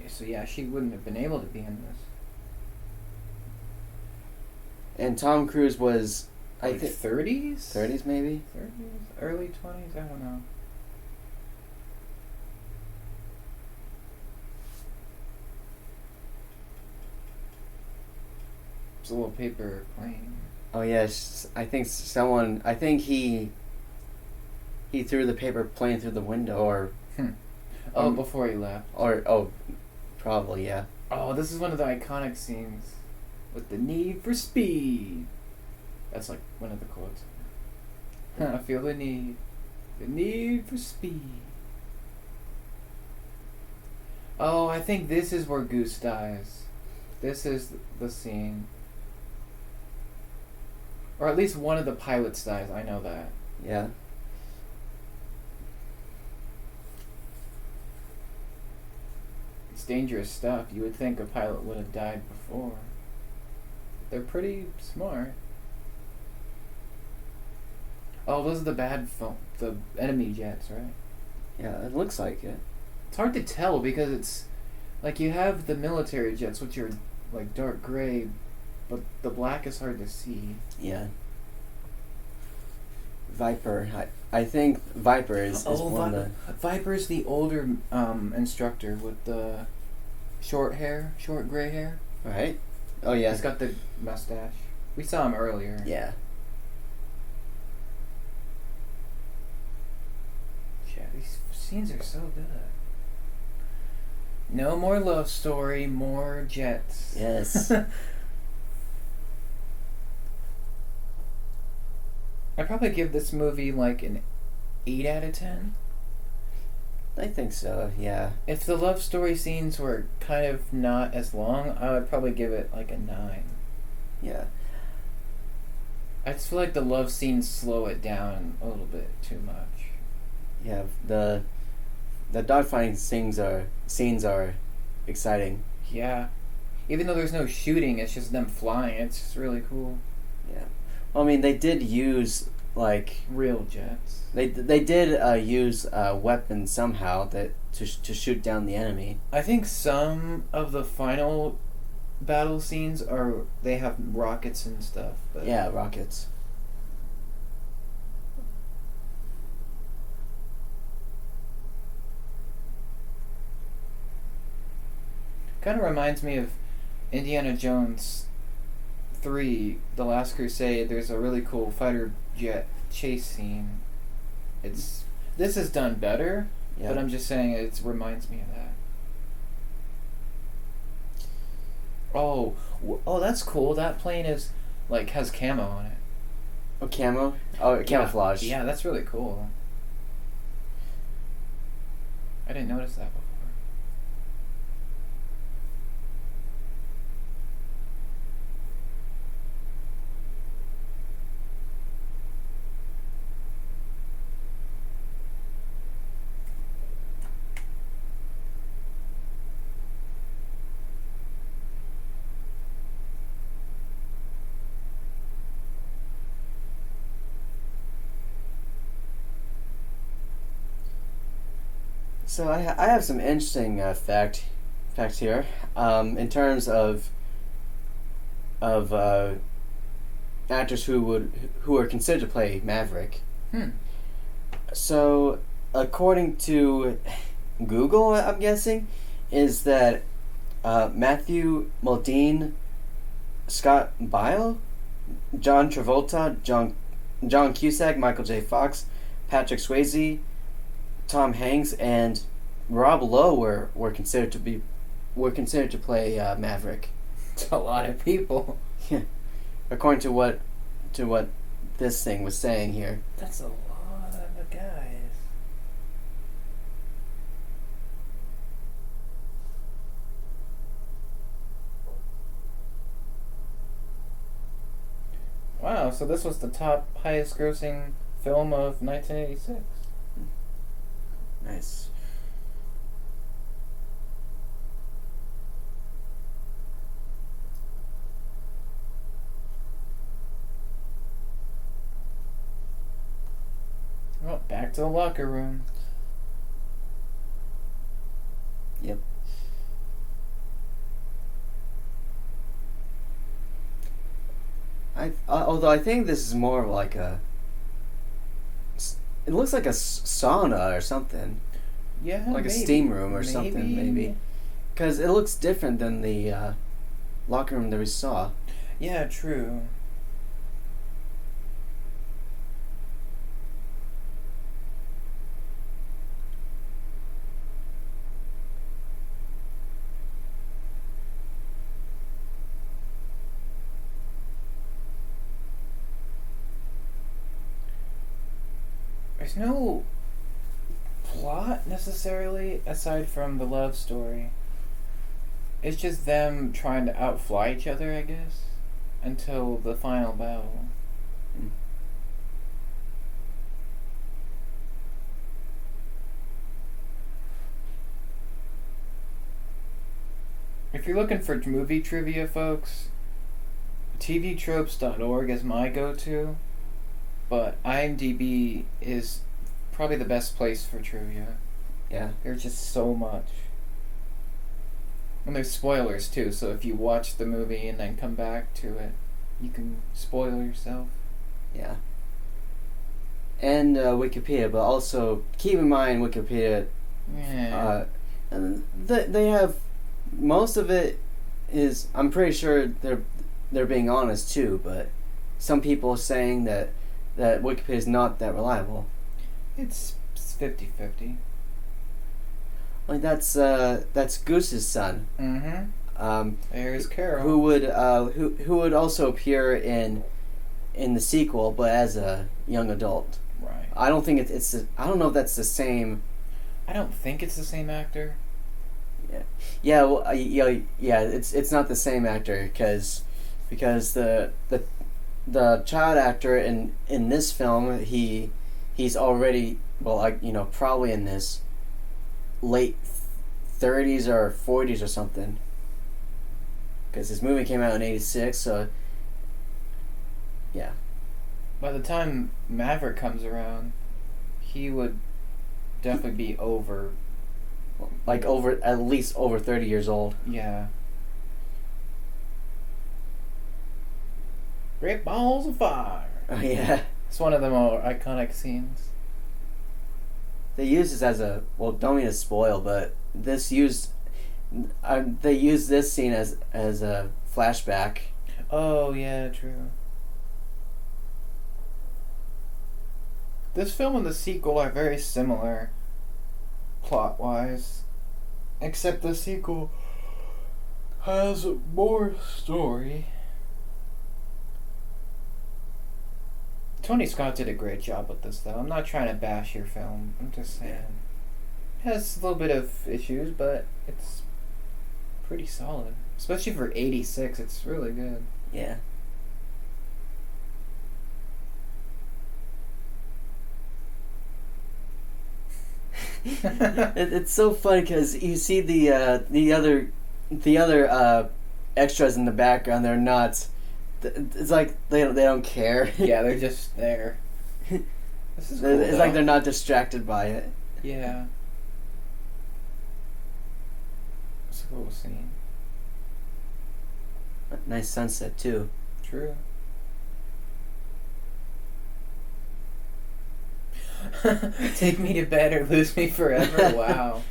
So yeah, she wouldn't have been able to be in this. And Tom Cruise was, I Like think, 30s? 30s maybe? 30s? Early 20s? I don't know. It's a little paper plane. Oh yes, I think he threw the paper plane through the window, or Before he left. Probably, yeah. Oh, this is one of the iconic scenes with the need for speed. That's like one of the quotes. I feel the need for speed. Oh, I think this is where Goose dies. This is the scene. Or at least one of the pilots dies, I know that. Yeah. It's dangerous stuff. You would think a pilot would have died before. They're pretty smart. Oh, those are the enemy jets, right? Yeah, it looks like it. It's hard to tell because it's like you have the military jets, which are like dark gray, but the black is hard to see. Yeah. Viper. I think Viper is one of the... Viper's the older instructor with the short gray hair. Right? Oh, yeah. He's got the mustache. We saw him earlier. Yeah. Yeah, these scenes are so good. No more love story, more jets. Yes. I'd probably give this movie like an 8 out of 10. I think so, yeah. If the love story scenes were kind of not as long, I would probably give it like a 9. Yeah. I just feel like the love scenes slow it down a little bit too much. Yeah, the dogfighting scenes are exciting. Yeah. Even though there's no shooting, it's just them flying. It's just really cool. Yeah. Well, I mean, they did use, like... Real jets. They did use weapons somehow to shoot down the enemy. I think some of the final battle scenes they have rockets and stuff. But Yeah, rockets. Kind of reminds me of Indiana Jones 3, The Last Crusade. There's a really cool fighter jet chase scene. This is done better, Yeah. but I'm just saying it reminds me of that. Oh, that's cool. That plane has camo on it. Oh, camo? Oh, camouflage. Yeah, that's really cool. I didn't notice that before. So I have some interesting facts here. In terms of actors who are considered to play Maverick. So according to Google, I'm guessing, is that Matthew Modine, Scott Baio, John Travolta, John Cusack, Michael J. Fox, Patrick Swayze, Tom Hanks, and Rob Lowe were considered to play Maverick. It's a lot of people. Yeah, according to what this thing was saying here. That's a lot of guys. Wow, so this was the highest grossing film of 1986. Nice. Well, back to the locker room. Yep. although I think this is more of like it looks like a sauna or something, Yeah, like maybe. a steam room or something, maybe, because it looks different than the locker room that we saw. Yeah, true. There's no plot necessarily aside from the love story. It's just them trying to outfly each other, I guess, until the final battle. Mm. If you're looking for movie trivia, folks, tvtropes.org is my go-to, but IMDb is probably the best place for trivia. Yeah. There's just so much. And there's spoilers too, so if you watch the movie and then come back to it, you can spoil yourself. Yeah. And Wikipedia, but also keep in mind Wikipedia. Yeah. They have most of it is. I'm pretty sure they're being honest too, but some people are saying that Wikipedia is not that reliable. It's 50-50. Like that's Goose's son. Mm-hmm. There's Carol. Who would also appear in the sequel, but as a young adult. Right. I don't think I don't know if that's the same. I don't think it's the same actor. Yeah. Yeah. Well. Yeah. It's not the same actor because the child actor in this film he's already probably in his late 30s or 40s or something. Because this movie came out in '86, so yeah. By the time Maverick comes around, he would definitely be over. At least over 30 years old. Yeah. Great balls of fire. Oh, yeah. It's one of the more iconic scenes. They use this as don't mean to spoil, but they use this scene as a flashback. Oh, yeah, true. This film and the sequel are very similar, plot-wise. Except the sequel has more story. Tony Scott did a great job with this, though. I'm not trying to bash your film. I'm just saying. It has a little bit of issues, but it's pretty solid. Especially for '86, it's really good. Yeah. It's so funny because you see the other extras in the background. They're not. It's like they don't care. Yeah, they're just there. This is cool, it's though. like they're not distracted by it. Yeah. It's a cool scene. Nice sunset too. True. Take me to bed or lose me forever. Wow.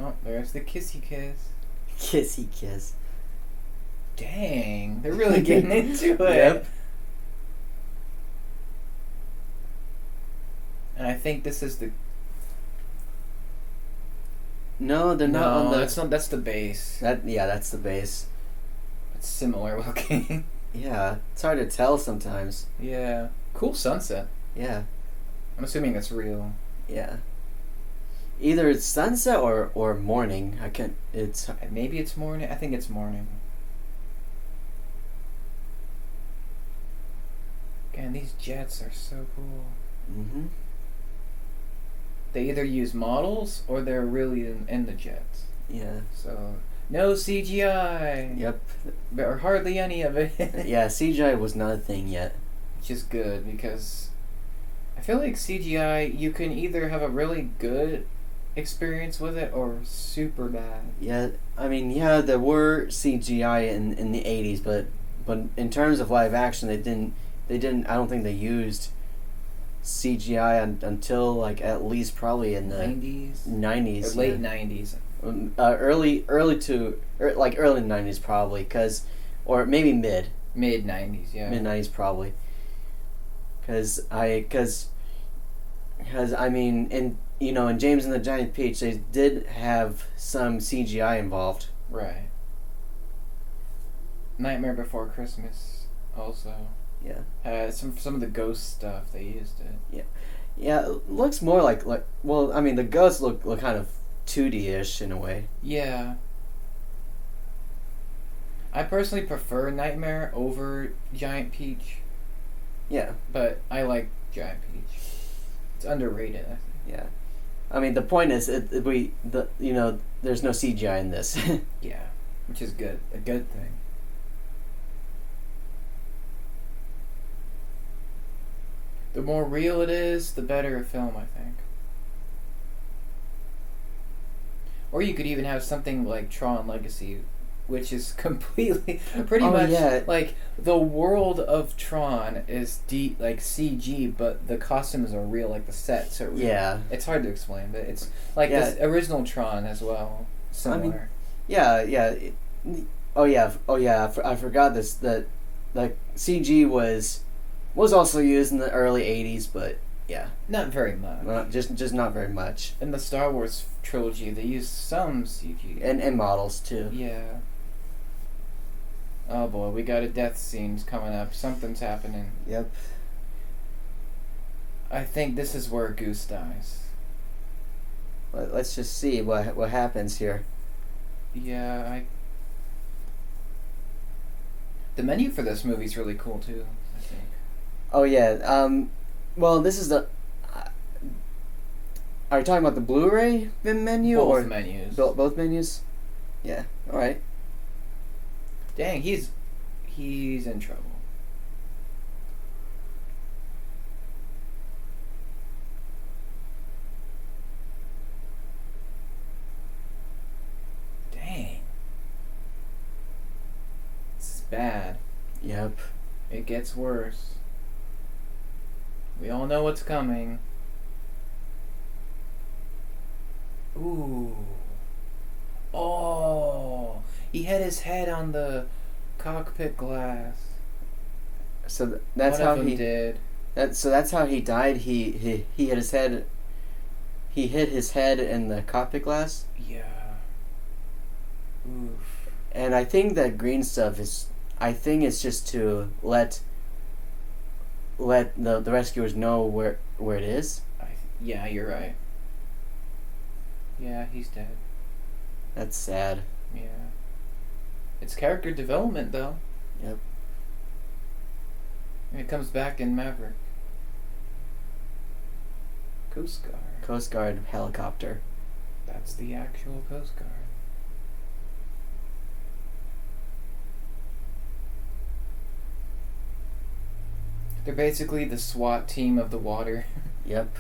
Oh, there's the kissy kiss. Kissy kiss. Dang, they're really getting into it. Yep. And I think this is the. No, they're not on the. That's not. That's the base. That's the base. It's similar looking. Yeah, it's hard to tell sometimes. Yeah. Cool sunset. Yeah. I'm assuming it's real. Yeah. Either it's sunset or morning. I can't. It's Maybe it's morning. I think it's morning. Man, these jets are so cool. Mm-hmm. They either use models or they're really in the jets. Yeah. So, no CGI. Yep. Or hardly any of it. Yeah, CGI was not a thing yet. Which is good because I feel like CGI, you can either have a really good experience with it or super bad. Yeah, I mean, yeah, there were CGI in the 80s, but but in terms of live action, they didn't. I don't think they used CGI until like at least probably in the 90s, or late 90s. Early to like early 90s probably, or maybe mid 90s, yeah. Mid 90s probably. Because I mean, in James and the Giant Peach, they did have some CGI involved. Right. Nightmare Before Christmas also. Yeah. Some of the ghost stuff, they used it. Yeah. Yeah, it looks more like well, I mean, the ghosts look kind of 2D-ish in a way. Yeah. I personally prefer Nightmare over Giant Peach. Yeah. But I like Giant Peach. It's underrated, I think. Yeah. I mean, the point is, there's no CGI in this. Yeah. Which is good. A good thing. The more real it is, the better a film, I think. Or you could even have something like Tron Legacy, which is completely, pretty much, like, the world of Tron is like CG, but the costumes are real, like the sets are real. Yeah. It's hard to explain, but it's like this original Tron as well, similar. I mean, I forgot this, that, like, CG was also used in the early 80s, but yeah. Not very much. Just not very much. In the Star Wars trilogy, they used some CG. And models, too. Yeah. Oh boy, we got a death scene coming up. Something's happening. Yep. I think this is where Goose dies. Let's just see what happens here. Yeah, The menu for this movie's really cool, too, I think. Oh, yeah. Well, this is the... are you talking about the Blu-ray menu? Both menus. Both menus? Yeah, alright. Dang, he's in trouble. Dang. This is bad. Yep. It gets worse. We all know what's coming. Ooh. Oh. He had his head on the cockpit glass. So that's how he did. That's how he died. He hit his head. He hit his head in the cockpit glass. Yeah. Oof. And I think that green stuff is. I think it's just to let the rescuers know where it is. Yeah, you're right. Yeah, he's dead. That's sad. Yeah. It's character development, though. Yep. And it comes back in Maverick. Coast Guard. Coast Guard helicopter. That's the actual Coast Guard. They're basically the SWAT team of the water. Yep.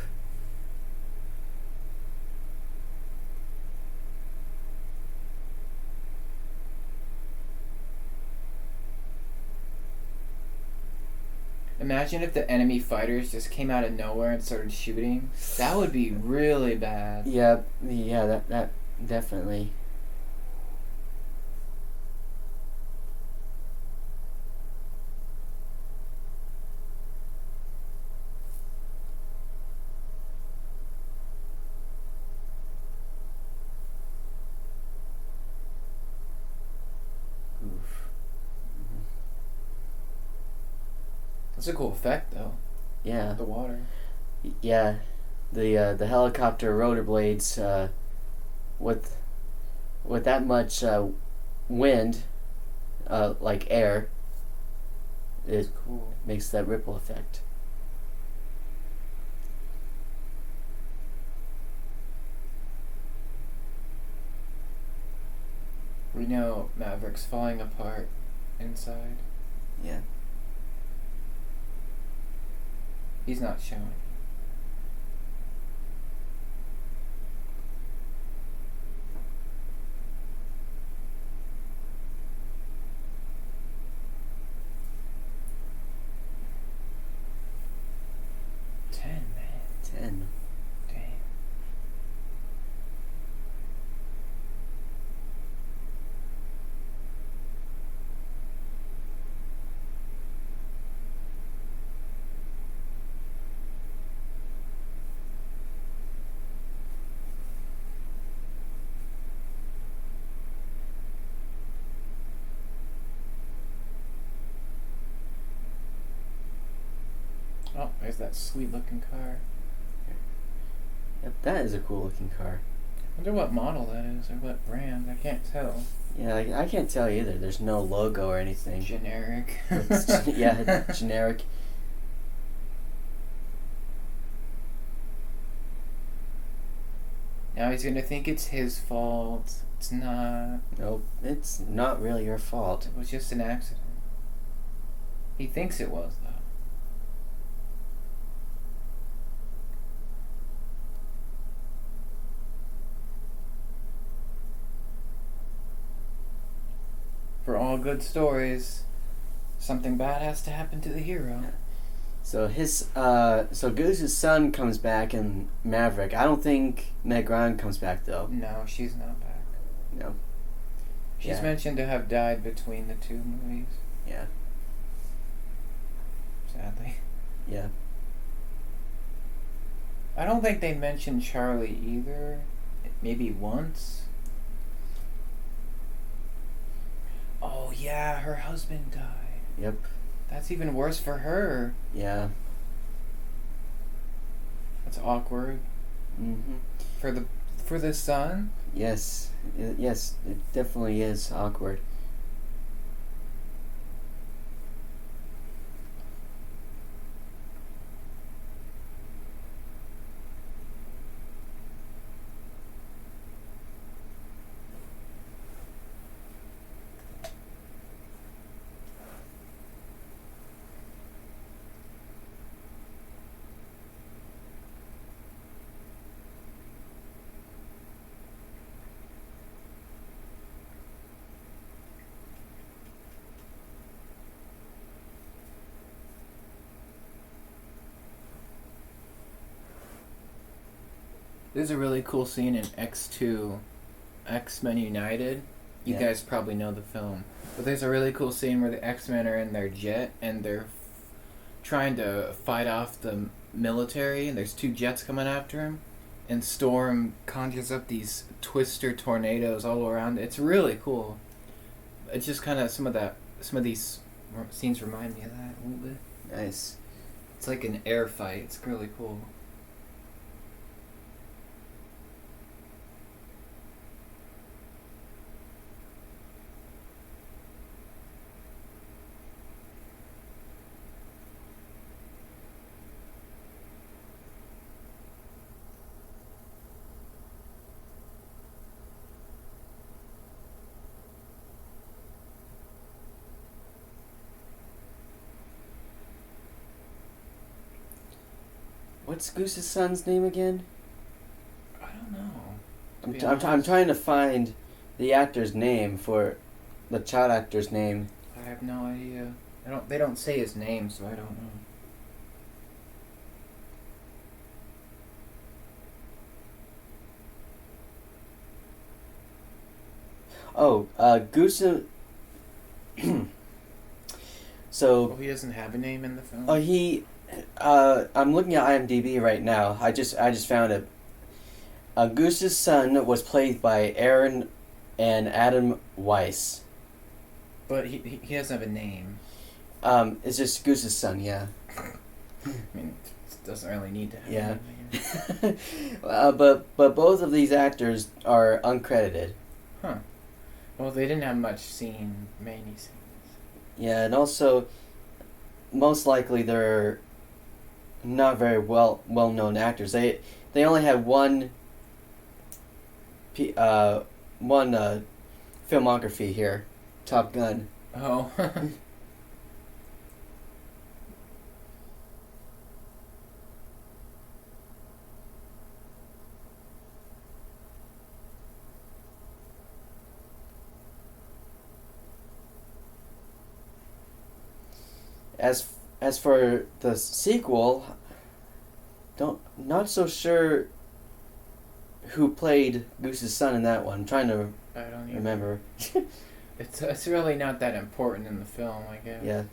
Imagine if the enemy fighters just came out of nowhere and started shooting. That would be really bad. Yeah, that definitely. That's a cool effect, though. Yeah. The water. Yeah, the helicopter rotor blades with that much wind, like air, it cool. Makes that ripple effect. We know Maverick's falling apart inside. Yeah. He's not showing. There's that sweet looking car. Yep, that is a cool looking car. I wonder what model that is or what brand. I can't tell. Yeah, I can't tell either. There's no logo or anything. Generic. Yeah, generic. Now he's gonna think it's his fault. It's not. Nope, it's not really your fault. It was just an accident. He thinks it was, though. For all good stories, something bad has to happen to the hero. So so Goose's son comes back in Maverick. I don't think Meg Ryan comes back though. No, she's not back. No. She's mentioned to have died between the two movies. Yeah. Sadly. Yeah. I don't think they mentioned Charlie either. Maybe once. Oh yeah, her husband died. Yep. That's even worse for her. Yeah. That's awkward. Mhm. For the son? Yes. Yes, it definitely is awkward. There's a really cool scene in X2, X-Men United. You guys probably know the film. But there's a really cool scene where the X-Men are in their jet and they're trying to fight off the military, and there's two jets coming after him. And Storm conjures up these twister tornadoes all around. It's really cool. It's just kind of some of these scenes remind me of that a little bit. Nice. It's like an air fight. It's really cool. What's Goose's son's name again? I don't know. I'm trying to find the actor's name for the child actor's name. I have no idea. They don't say his name, so I don't know. Oh, Goose. So. Well, he doesn't have a name in the film. I'm looking at IMDb right now. I just found it. Goose's son was played by Aaron and Adam Weiss. But he doesn't have a name. It's just Goose's son, yeah. I mean, it doesn't really need to have Yeah. a name. But both of these actors are uncredited. Huh. Well, they didn't have much many scenes. Yeah, and also, most likely they're not very well known actors. They only had one filmography here, Top Gun. Oh. As for the sequel, not so sure who played Goose's son in that one. I'm trying to I don't even remember. It's really not that important in the film, I guess. Yeah.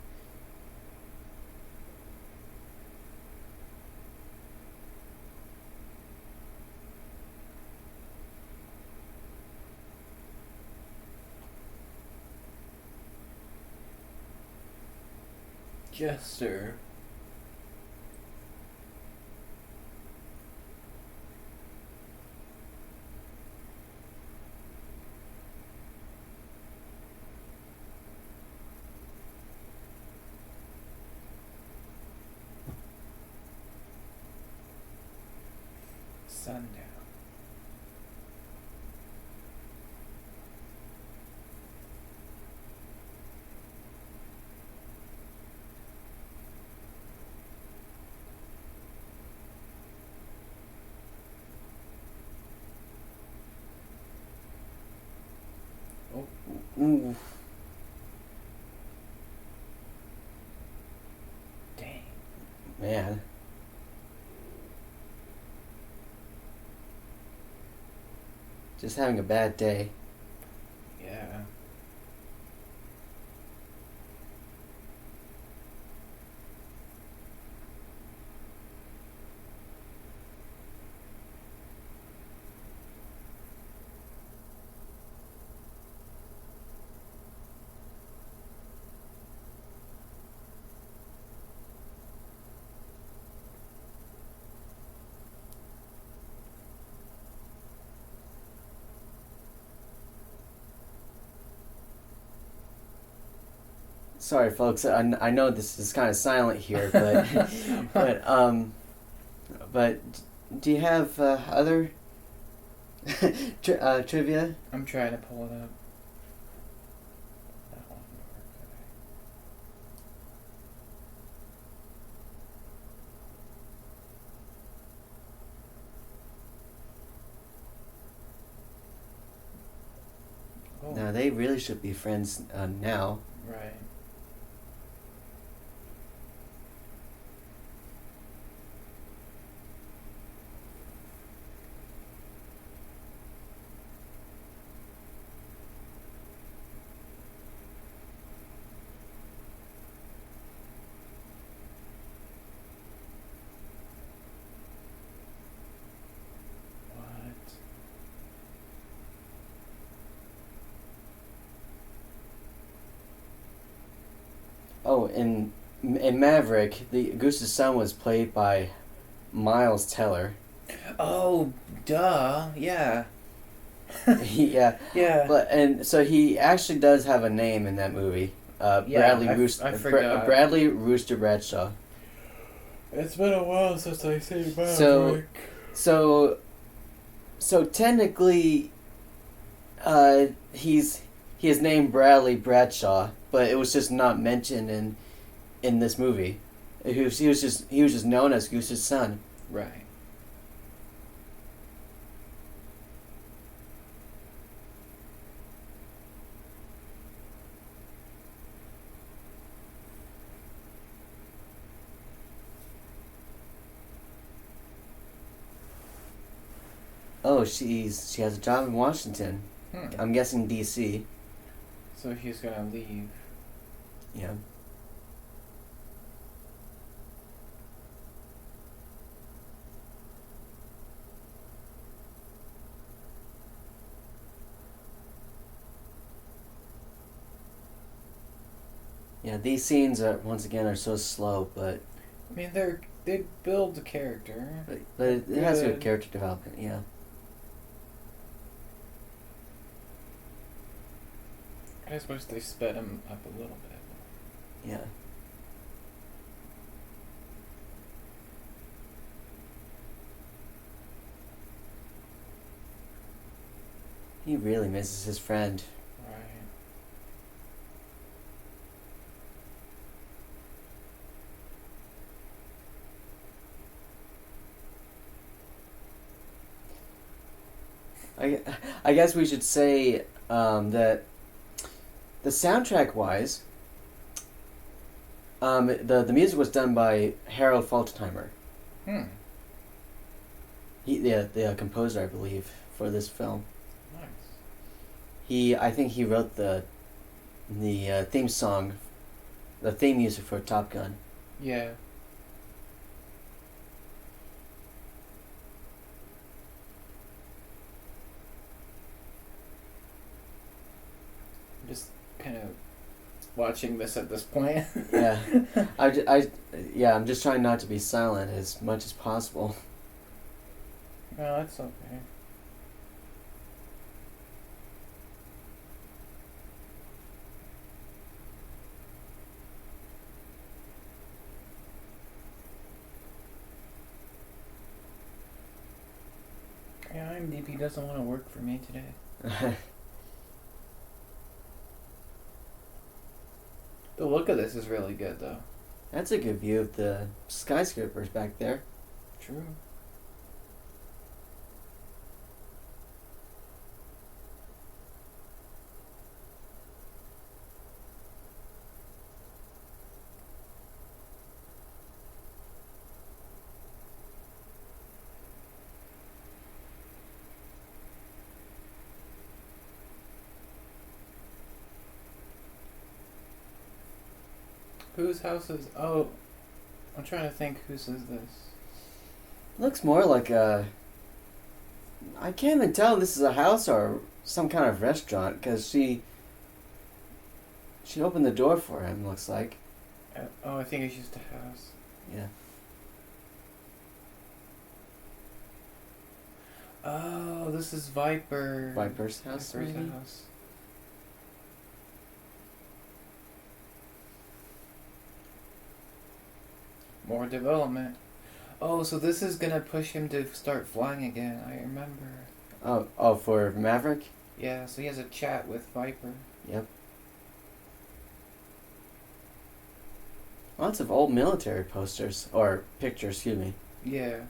Jester. Sundown. Oh. Ooh. Dang. Man. Just having a bad day. Yeah. Sorry, folks. I know this is kind of silent here, but but do you have other trivia? I'm trying to pull it up. That one work. No, they really should be friends now. Right. What? Oh, in Maverick, the Goose's son was played by Miles Teller. Oh, duh. Yeah. Yeah, Yeah. but and so he actually does have a name in that movie. Yeah, Bradley I forgot. Bradley Rooster Bradshaw. It's been a while since I seen Maverick. So technically, he is named Bradley Bradshaw, but it was just not mentioned in this movie. He was just known as Goose's son. Right. Oh, she has a job in Washington. I'm guessing D.C. So he's gonna leave. Yeah. Yeah, these scenes are once again are so slow, but I mean, they build the character. but it has good character development. Yeah. I just wish they sped him up a little bit. Yeah. He really misses his friend. Right. I guess we should say that the soundtrack wise, the music was done by Harold Falterheimer. The composer, I believe, for this film. Nice. I think he wrote the theme song, the theme music for Top Gun. Yeah. I'm just kind of watching this at this point. Yeah, I'm just trying not to be silent as much as possible. No, that's okay. Yeah, IMDb doesn't want to work for me today. The look of this is really good, though. That's a good view of the skyscrapers back there. True. Whose house is... Oh, I'm trying to think whose is this. Looks more like a... I can't even tell if this is a house or some kind of restaurant, because she opened the door for him, looks like. Oh, I think it's just a house. Yeah. Oh, this is Viper. Viper's house, Viper's maybe? house. More development. Oh, so this is gonna push him to start flying again. I remember. Oh, for Maverick? Yeah, so he has a chat with Viper. Yep. Lots of old military posters, or pictures, excuse me. Yeah.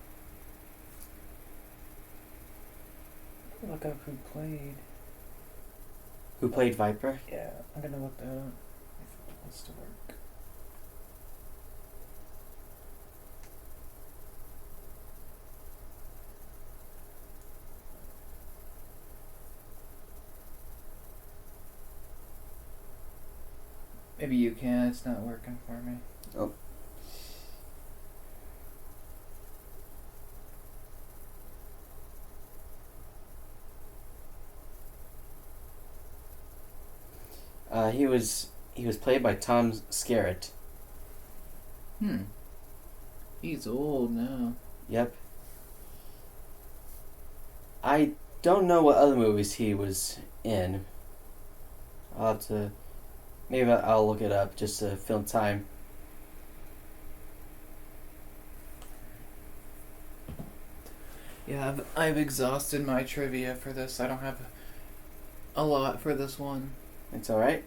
Look up who played. Who played Viper? Yeah, I'm gonna look that up if it wants to work. Maybe you can, it's not working for me. Oh. He was played by Tom Skerritt. He's old now. Yep. I don't know what other movies he was in. I'll have to... Maybe I'll look it up just to fill time. Yeah, I've exhausted my trivia for this. I don't have a lot for this one. It's alright.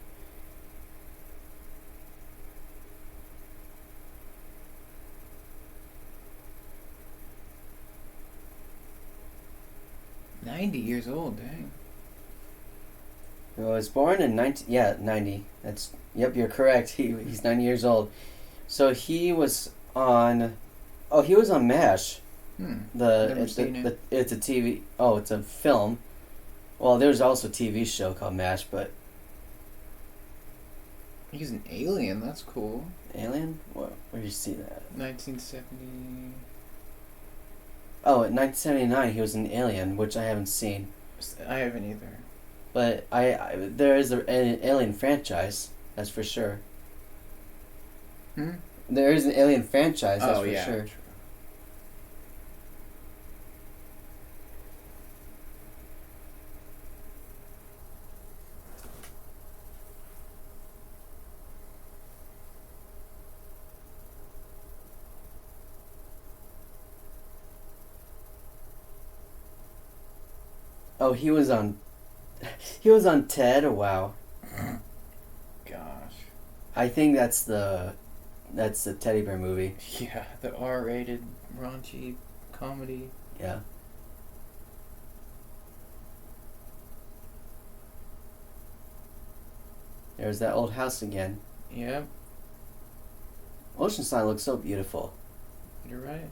$90 old, dang. He was born in 90. Yep, you're correct. He's 90 years old. So he was on... Oh, he was on MASH. It's a TV... Oh, it's a film. Well, there's also a TV show called MASH, but... He's an alien, that's cool. Alien? Where did you see that? 1970... Oh, in 1979 he was an Alien, which I haven't seen. I haven't either. But there is an Alien franchise, that's for sure. There is an Alien franchise, that's for sure. True. Oh, he was on Ted. Oh, wow. Gosh. I think that's the Teddy Bear movie. Yeah, the R-rated raunchy comedy. Yeah. There's that old house again. Yep. Oceanside looks so beautiful. You're right.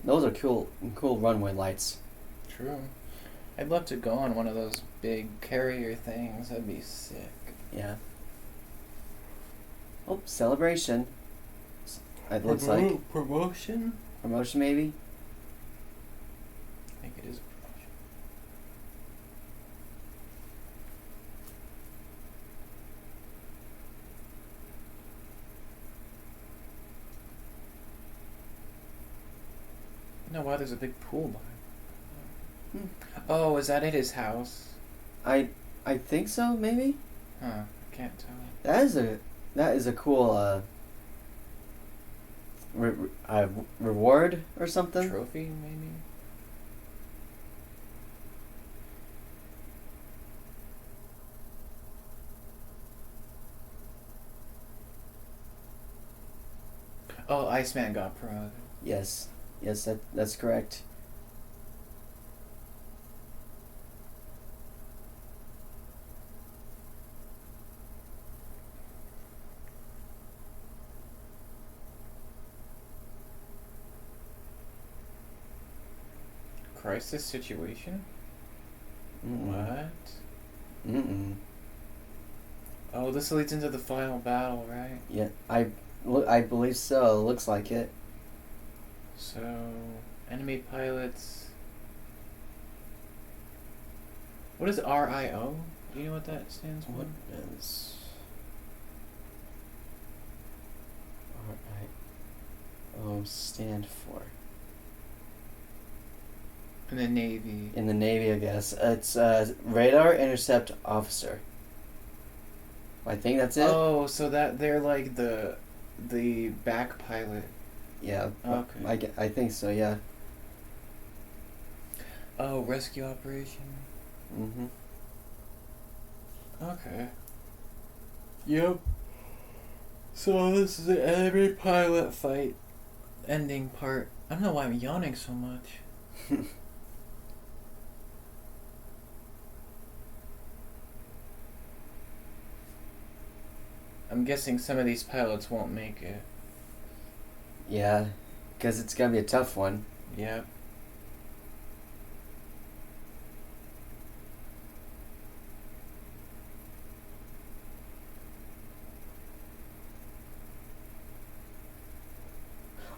Those are cool runway lights. True. I'd love to go on one of those big carrier things. That'd be sick. Yeah. Oh, celebration. It looks like promotion. Promotion, maybe. I think it is a promotion. I don't know why there's a big pool behind. Oh, is that at his house? I think so, maybe. Huh? I can't tell. That is a cool reward or something. Trophy, maybe. Oh, Iceman got promoted. Yes, that's correct. Crisis situation? Mm-mm. What? Mm-mm. Oh, this leads into the final battle, right? Yeah, I believe so. Looks like it. So, enemy pilots. What is RIO? Do you know what that stands for? What is RIO stand for? In the Navy. In the Navy, I guess. It's radar intercept officer. I think that's it. Oh, so that they're like the back pilot. Yeah. Okay. I think so. Yeah. Oh, rescue operation. Mm-hmm. Okay. Yep. So this is the enemy pilot fight ending part. I don't know why I'm yawning so much. I'm guessing some of these pilots won't make it. Yeah, because it's gonna be a tough one. Yep.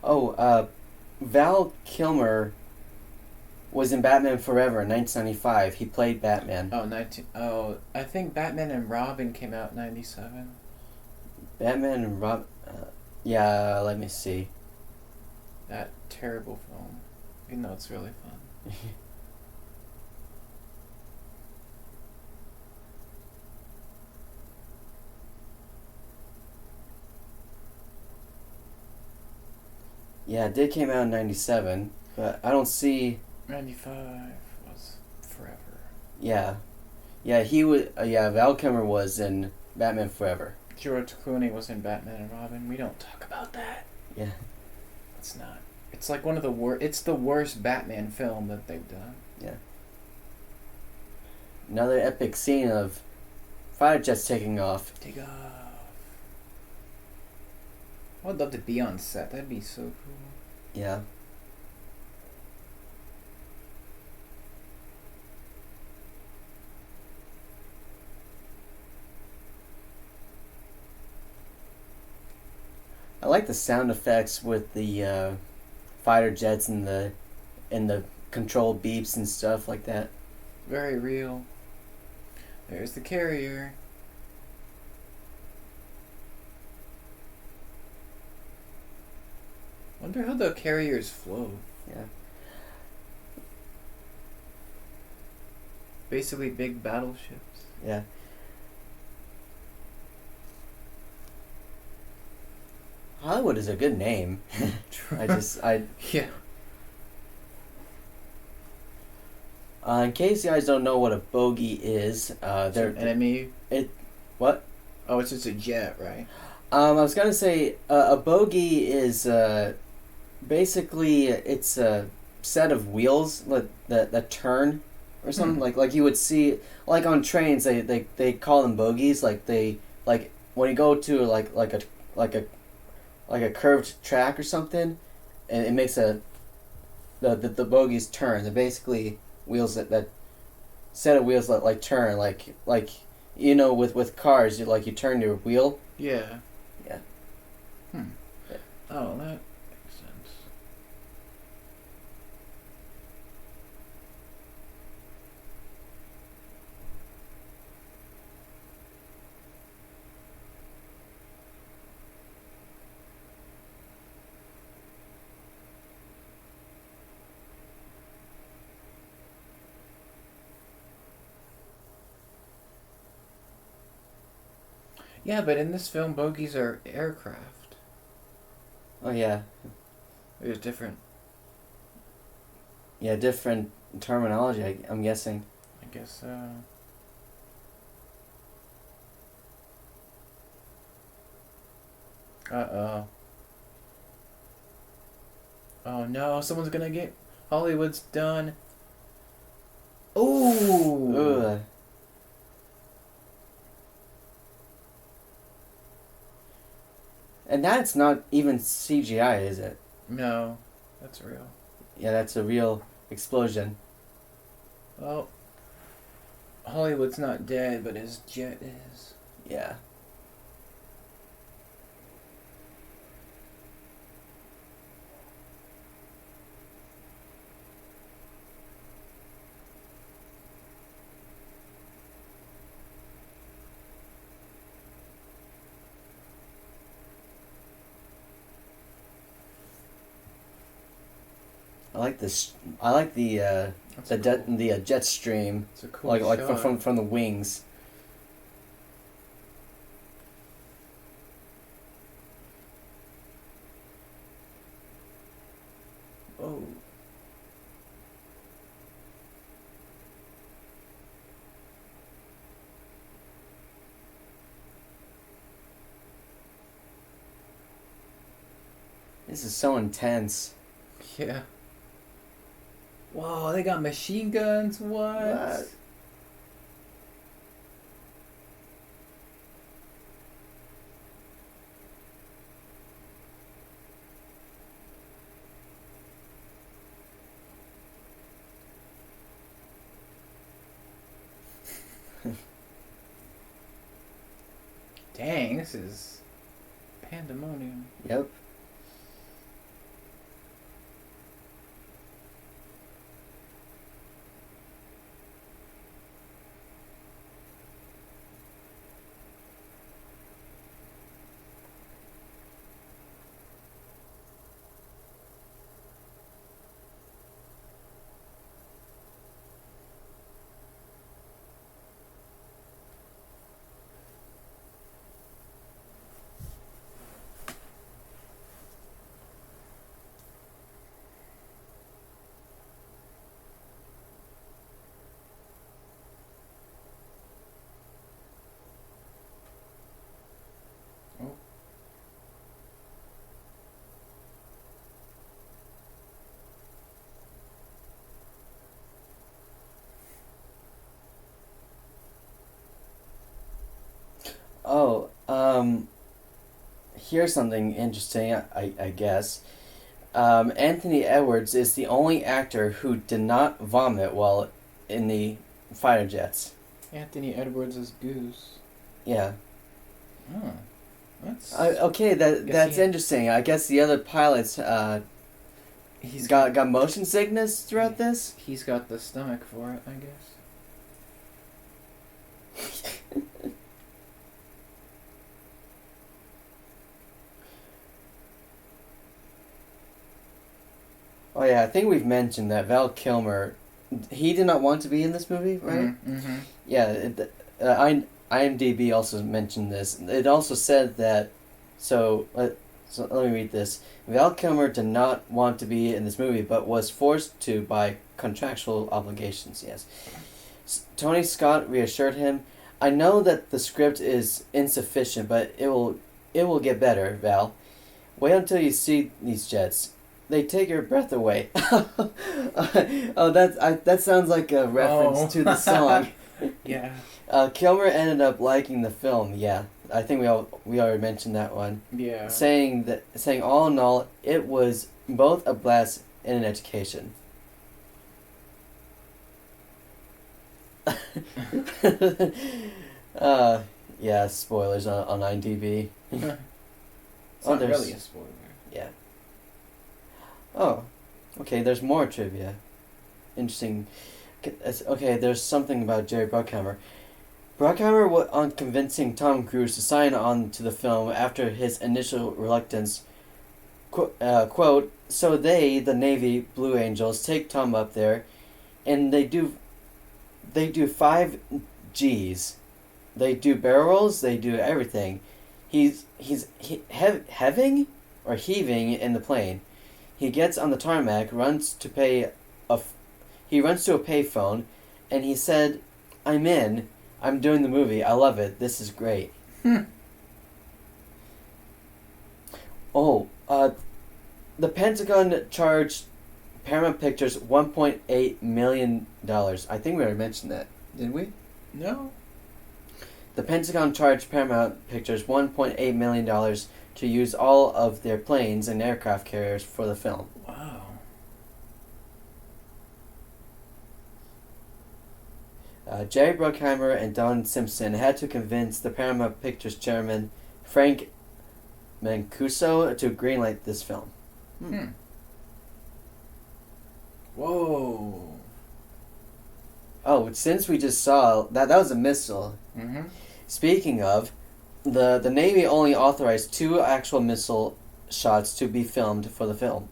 Oh, Val Kilmer was in Batman Forever in 1995. He played Batman. Oh, I think Batman and Robin came out in 97. Batman and yeah, let me see. That terrible film. Even though it's really fun. Yeah, it did came out in 97, but I don't see... 95 was Forever. Yeah. Yeah, he was... yeah, Val Kilmer was in Batman Forever. George Clooney was in Batman and Robin. We don't talk about that. Yeah. It's not. It's like one of the worst... It's the worst Batman film that they've done. Yeah. Another epic scene of fighter jets taking off. Take off. I would love to be on set. That'd be so cool. Yeah. I like the sound effects with the fighter jets and the control beeps and stuff like that. Very real. There's the carrier. Wonder how the carriers float. Yeah. Basically big battleships. Yeah. Hollywood is a good name. Yeah. In case you guys don't know what a bogey is, they're An enemy. What? Oh, it's just a jet, right? I was gonna say a bogey is basically it's a set of wheels that turn or something like you would see like on trains they call them bogies like when you go to like a curved track or something and it makes the bogies turn. They're basically wheels that set of wheels that like turn like you know with cars you turn your wheel. Yeah. Yeah. Yeah. Oh, that makes sense. Yeah, but in this film, bogies are aircraft. Oh yeah, There's different. yeah, different terminology. I'm guessing. I guess so. Uh-oh. Oh no, someone's gonna get... Hollywood's done. Ooh! Ugh. And that's not even CGI, is it? No, that's real. Yeah, that's a real explosion. Well, Hollywood's not dead, but his jet is. Yeah. I like this. I like the jet stream, It's a cool like shot. from the wings. Oh. This is so intense. Yeah. Whoa, they got machine guns? What? Dang, this is pandemonium. Yep. Oh, here's something interesting. I guess. Anthony Edwards is the only actor who did not vomit while in the fighter jets. Anthony Edwards is Goose. Yeah. Oh. That's... Okay, that's interesting. I guess the other pilots he's got motion sickness throughout this. He's got the stomach for it, I guess. Oh yeah, I think we've mentioned that Val Kilmer, he did not want to be in this movie, right? Mm-hmm. Yeah, IMDb also mentioned this. It also said that, so let me read this. Val Kilmer did not want to be in this movie, but was forced to by contractual obligations, yes. Tony Scott reassured him, I know that the script is insufficient, but it will get better, Val. Wait until you see these jets. They take your breath away. Oh, that sounds like a reference to the song. Yeah. Kilmer ended up liking the film. Yeah, I think we already mentioned that one. Yeah. Saying all in all, it was both a blast and an education. Yeah, spoilers on IMDb. It's not really a spoiler. Yeah. Oh, okay, there's more trivia. Interesting. Okay, there's something about Jerry Bruckheimer. Bruckheimer was on convincing Tom Cruise to sign on to the film after his initial reluctance. Quote, so they, the Navy Blue Angels, take Tom up there, and they do 5 Gs. They do barrel rolls. They do everything. Heaving or heaving in the plane. He gets on the tarmac, he runs to a payphone, and he said, "I'm in. I'm doing the movie. I love it. This is great." Oh, the Pentagon charged Paramount Pictures $1.8 million. I think we already mentioned that, did we? No. The Pentagon charged Paramount Pictures $1.8 million to use all of their planes and aircraft carriers for the film. Wow. Jerry Bruckheimer and Don Simpson had to convince the Paramount Pictures chairman, Frank Mancuso, to greenlight this film. Whoa. Oh, since we just saw that was a missile. Mm-hmm. Speaking of, the Navy only authorized 2 actual missile shots to be filmed for the film.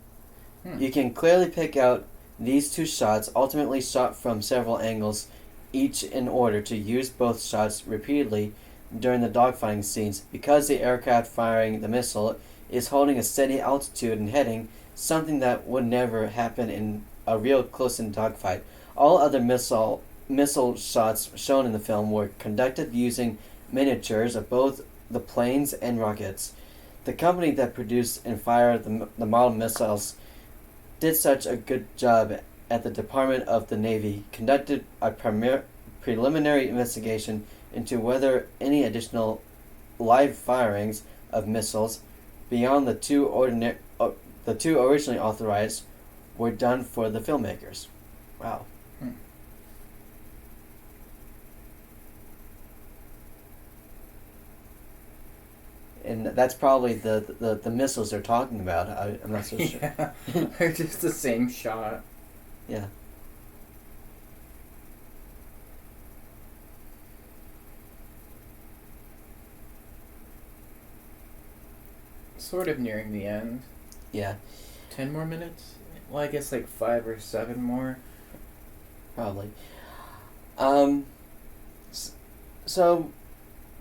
You can clearly pick out these 2 shots, ultimately shot from several angles, each in order to use both shots repeatedly during the dogfighting scenes, because the aircraft firing the missile is holding a steady altitude and heading, something that would never happen in a real close-in dogfight. All other missile shots shown in the film were conducted using miniatures of both the planes and rockets. The company that produced and fired the model missiles did such a good job at the Department of the Navy, conducted a preliminary investigation into whether any additional live firings of missiles beyond the 2 originally authorized were done for the filmmakers. Wow. And that's probably the missiles they're talking about. I'm not so sure. Yeah, they're just the same shot. Yeah. Sort of nearing the end. Yeah. 10 more minutes? Well, I guess like 5 or 7 more. Probably.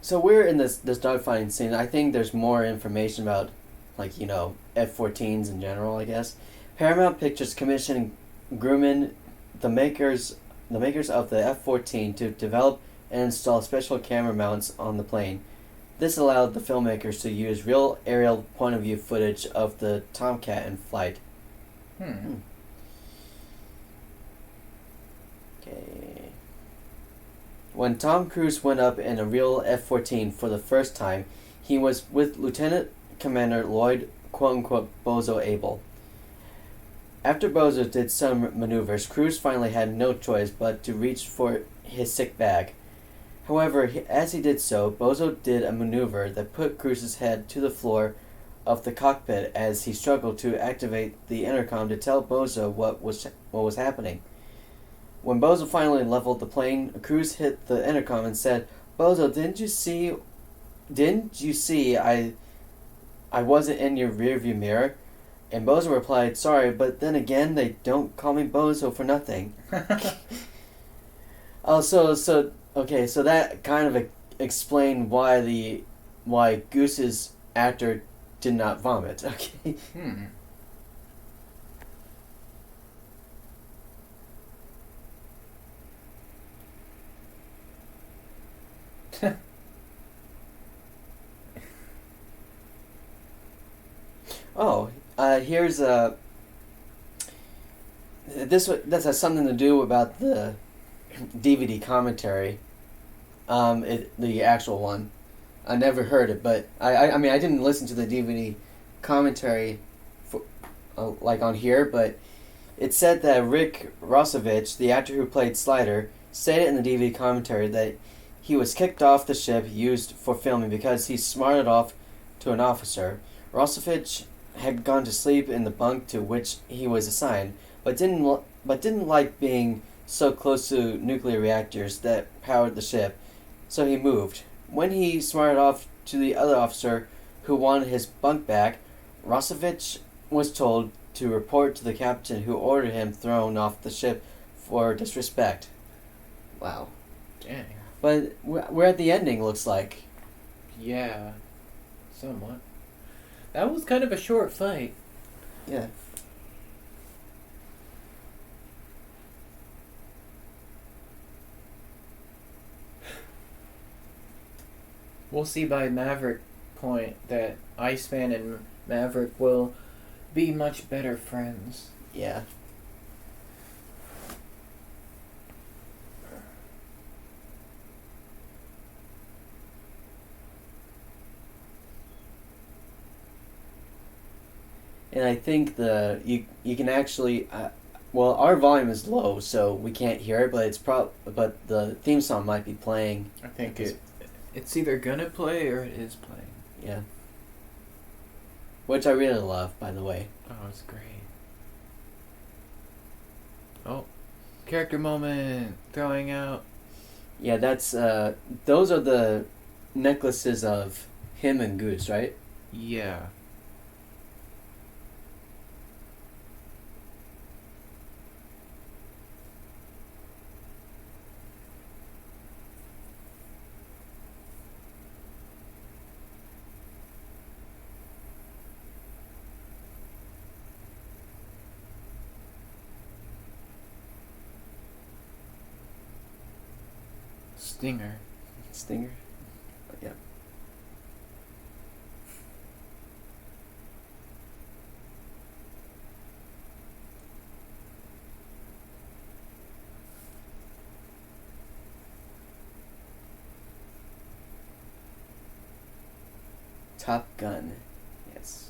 So we're in this dogfighting scene. I think there's more information about, like, F-14s in general, I guess. Paramount Pictures commissioned Grumman, the makers of the F-14, to develop and install special camera mounts on the plane. This allowed the filmmakers to use real aerial point-of-view footage of the Tomcat in flight. Okay. When Tom Cruise went up in a real F-14 for the first time, he was with Lieutenant Commander Lloyd, quote-unquote, Bozo Abel. After Bozo did some maneuvers, Cruise finally had no choice but to reach for his sick bag. However, as he did so, Bozo did a maneuver that put Cruise's head to the floor of the cockpit as he struggled to activate the intercom to tell Bozo what was happening. When Bozo finally leveled the plane, Cruise hit the intercom and said, "Bozo, didn't you see I wasn't in your rearview mirror?" And Bozo replied, "Sorry, but then again, they don't call me Bozo for nothing." Oh, so that kind of explained why Goose's actor did not vomit. Okay. Here's this has something to do about the DVD commentary. The actual one. I never heard it, but I mean I didn't listen to the DVD commentary for like on here, but it said that Rick Rossovich, the actor who played Slider, stated in the DVD commentary that he was kicked off the ship used for filming because he smarted off to an officer. Rossovich had gone to sleep in the bunk to which he was assigned, but didn't like being so close to nuclear reactors that powered the ship, so he moved. When he smarted off to the other officer who wanted his bunk back, Rossovich was told to report to the captain, who ordered him thrown off the ship for disrespect. Wow. Dang. But we're at the ending, looks like. Yeah, somewhat. That was kind of a short fight. Yeah. We'll see by Maverick point that Iceman and Maverick will be much better friends. Yeah. And I think you can actually well, our volume is low, so we can't hear it, but but the theme song might be playing. I think it's either gonna play or it is playing. Yeah. Which I really love, by the way. Oh, it's great. Oh, character moment, throwing out. Yeah, that's those are the necklaces of him and Goose, right? Yeah. Stinger. Stinger? Yeah. Top Gun. Yes.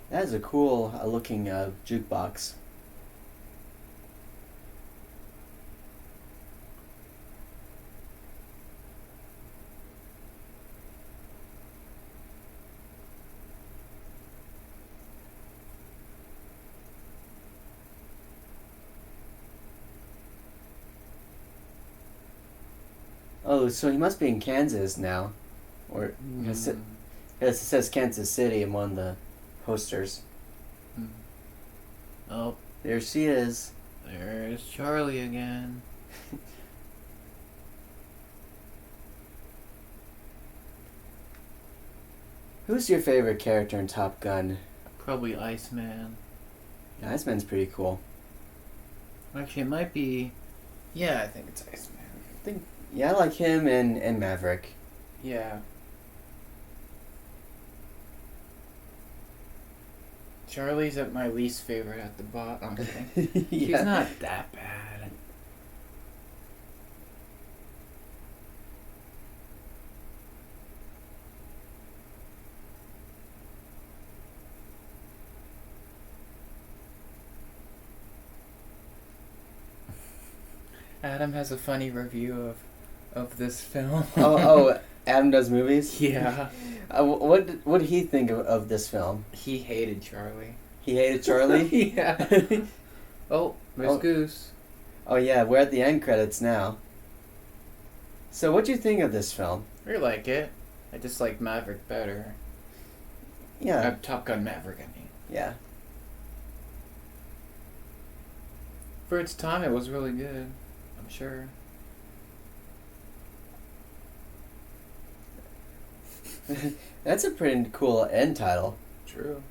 That is a cool looking jukebox. Oh, so he must be in Kansas now. Or because it says Kansas City in one of the posters. Oh, there she is. There's Charlie again. Who's your favorite character in Top Gun? Probably Iceman. Yeah, Iceman's pretty cool. Actually, it might be. Yeah, I think it's Iceman. Yeah, I like him and Maverick. Yeah. Charlie's at my least favorite at the bottom. Okay. Yeah. He's not that bad. Adam has a funny review of this film. oh, Adam does movies? Yeah. What did he think of this film? He hated Charlie. He hated Charlie? Yeah. Oh, there's Goose. Oh yeah, we're at the end credits now. So what do you think of this film? I like it. I just like Maverick better. Yeah. Top Gun Maverick, I mean. Yeah. For its time, it was really good. I'm sure. That's a pretty cool end title. True.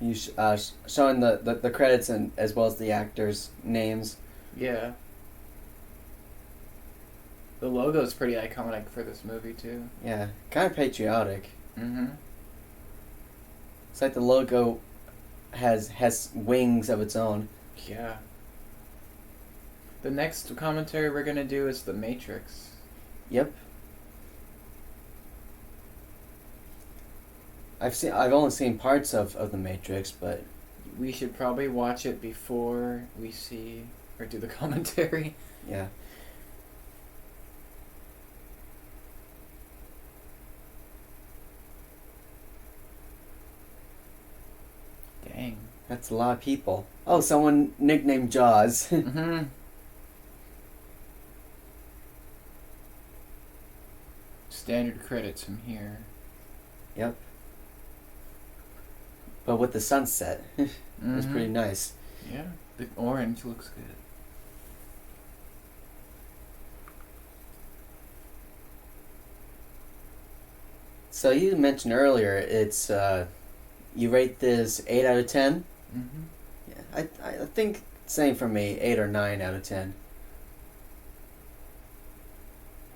You showing the credits and as well as the actors' names. Yeah. The logo's pretty iconic for this movie too. Yeah, kind of patriotic. Mm-hmm. It's like the logo has wings of its own. Yeah. The next commentary we're gonna do is The Matrix. Yep. I've only seen parts of The Matrix, but We should probably watch it before we see or do the commentary. yeah. Dang. That's a lot of people. Oh, someone nicknamed Jaws. Mm-hmm. Standard credits from here. Yep. But with the sunset, it was pretty nice. Yeah, the orange looks good. So you mentioned earlier, it's you rate this 8 out of 10. Mm-hmm. Yeah, I think same for me, 8 or 9 out of 10.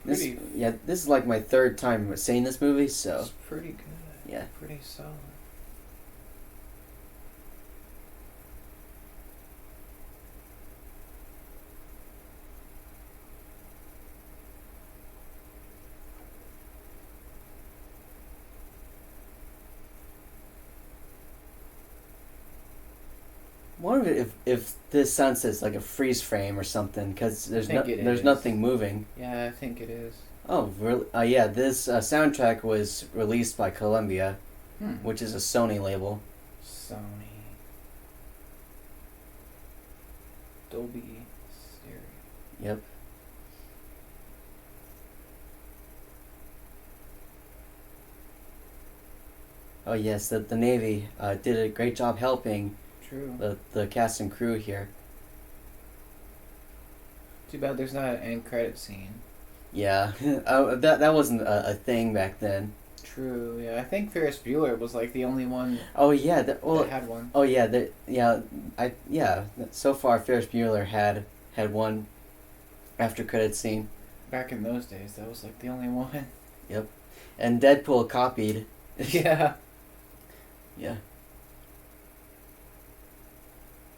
This is like my third time seeing this movie, so It's pretty good. yeah. Pretty solid. Wonder if this sunset's like a freeze frame or something, because there's is. nothing moving. Yeah, I think it is. Oh, really? Yeah, this soundtrack was released by Columbia, which is a Sony label. Sony. Dolby Stereo. Yep. Oh yes, the Navy did a great job helping True. the cast and crew here. Too bad there's not an end credit scene. Yeah, that wasn't a thing back then. True. Yeah, I think Ferris Bueller was like the only one Oh yeah, that had one. oh yeah, So far, Ferris Bueller had one after credit scene. Back in those days, that was like the only one. Yep, and Deadpool copied. Yeah. Yeah.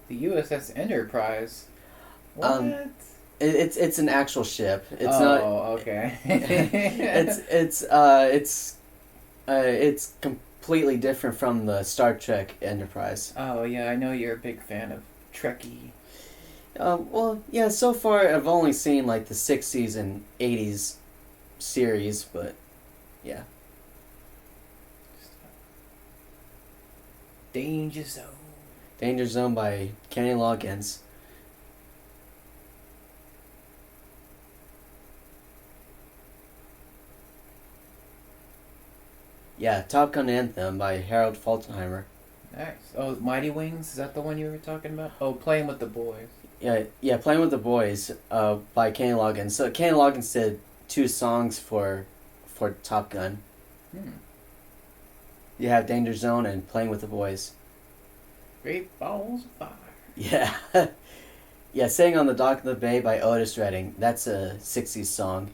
The USS Enterprise. What? It's an actual ship. It's not. not. Oh, okay. It's completely different from the Star Trek Enterprise. Oh yeah, I know you're a big fan of Trekkie. Well, yeah. So far, I've only seen like the '60s and '80s series, but yeah. Danger Zone. Danger Zone by Kenny Loggins. Yeah, Top Gun Anthem by Harold Falterheimer. Nice. Oh, Mighty Wings, is that the one you were talking about? Oh, Playing with the Boys. Yeah, Playing with the Boys by Kenny Loggins. So Kenny Loggins did 2 songs for Top Gun. You have Danger Zone and Playing with the Boys. Great Balls of Fire. Yeah. Yeah, Sailing on the Dock of the Bay by Otis Redding. That's a 60s song.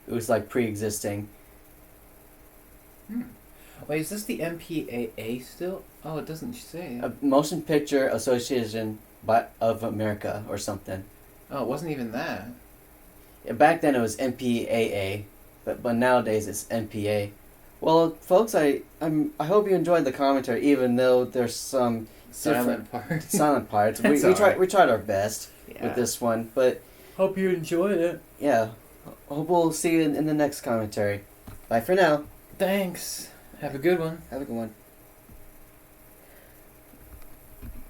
It was like pre-existing. Wait, is this the MPAA still? Oh, it doesn't say. Motion Picture Association of America or something. Oh, it wasn't even that. Yeah, back then it was MPAA, but nowadays it's MPA. Well, folks, I hope you enjoyed the commentary, even though there's some silent parts. Silent parts. We tried our best with this one, but hope you enjoyed it. Yeah, hope we'll see you in the next commentary. Bye for now. Thanks. Have a good one. Have a good one.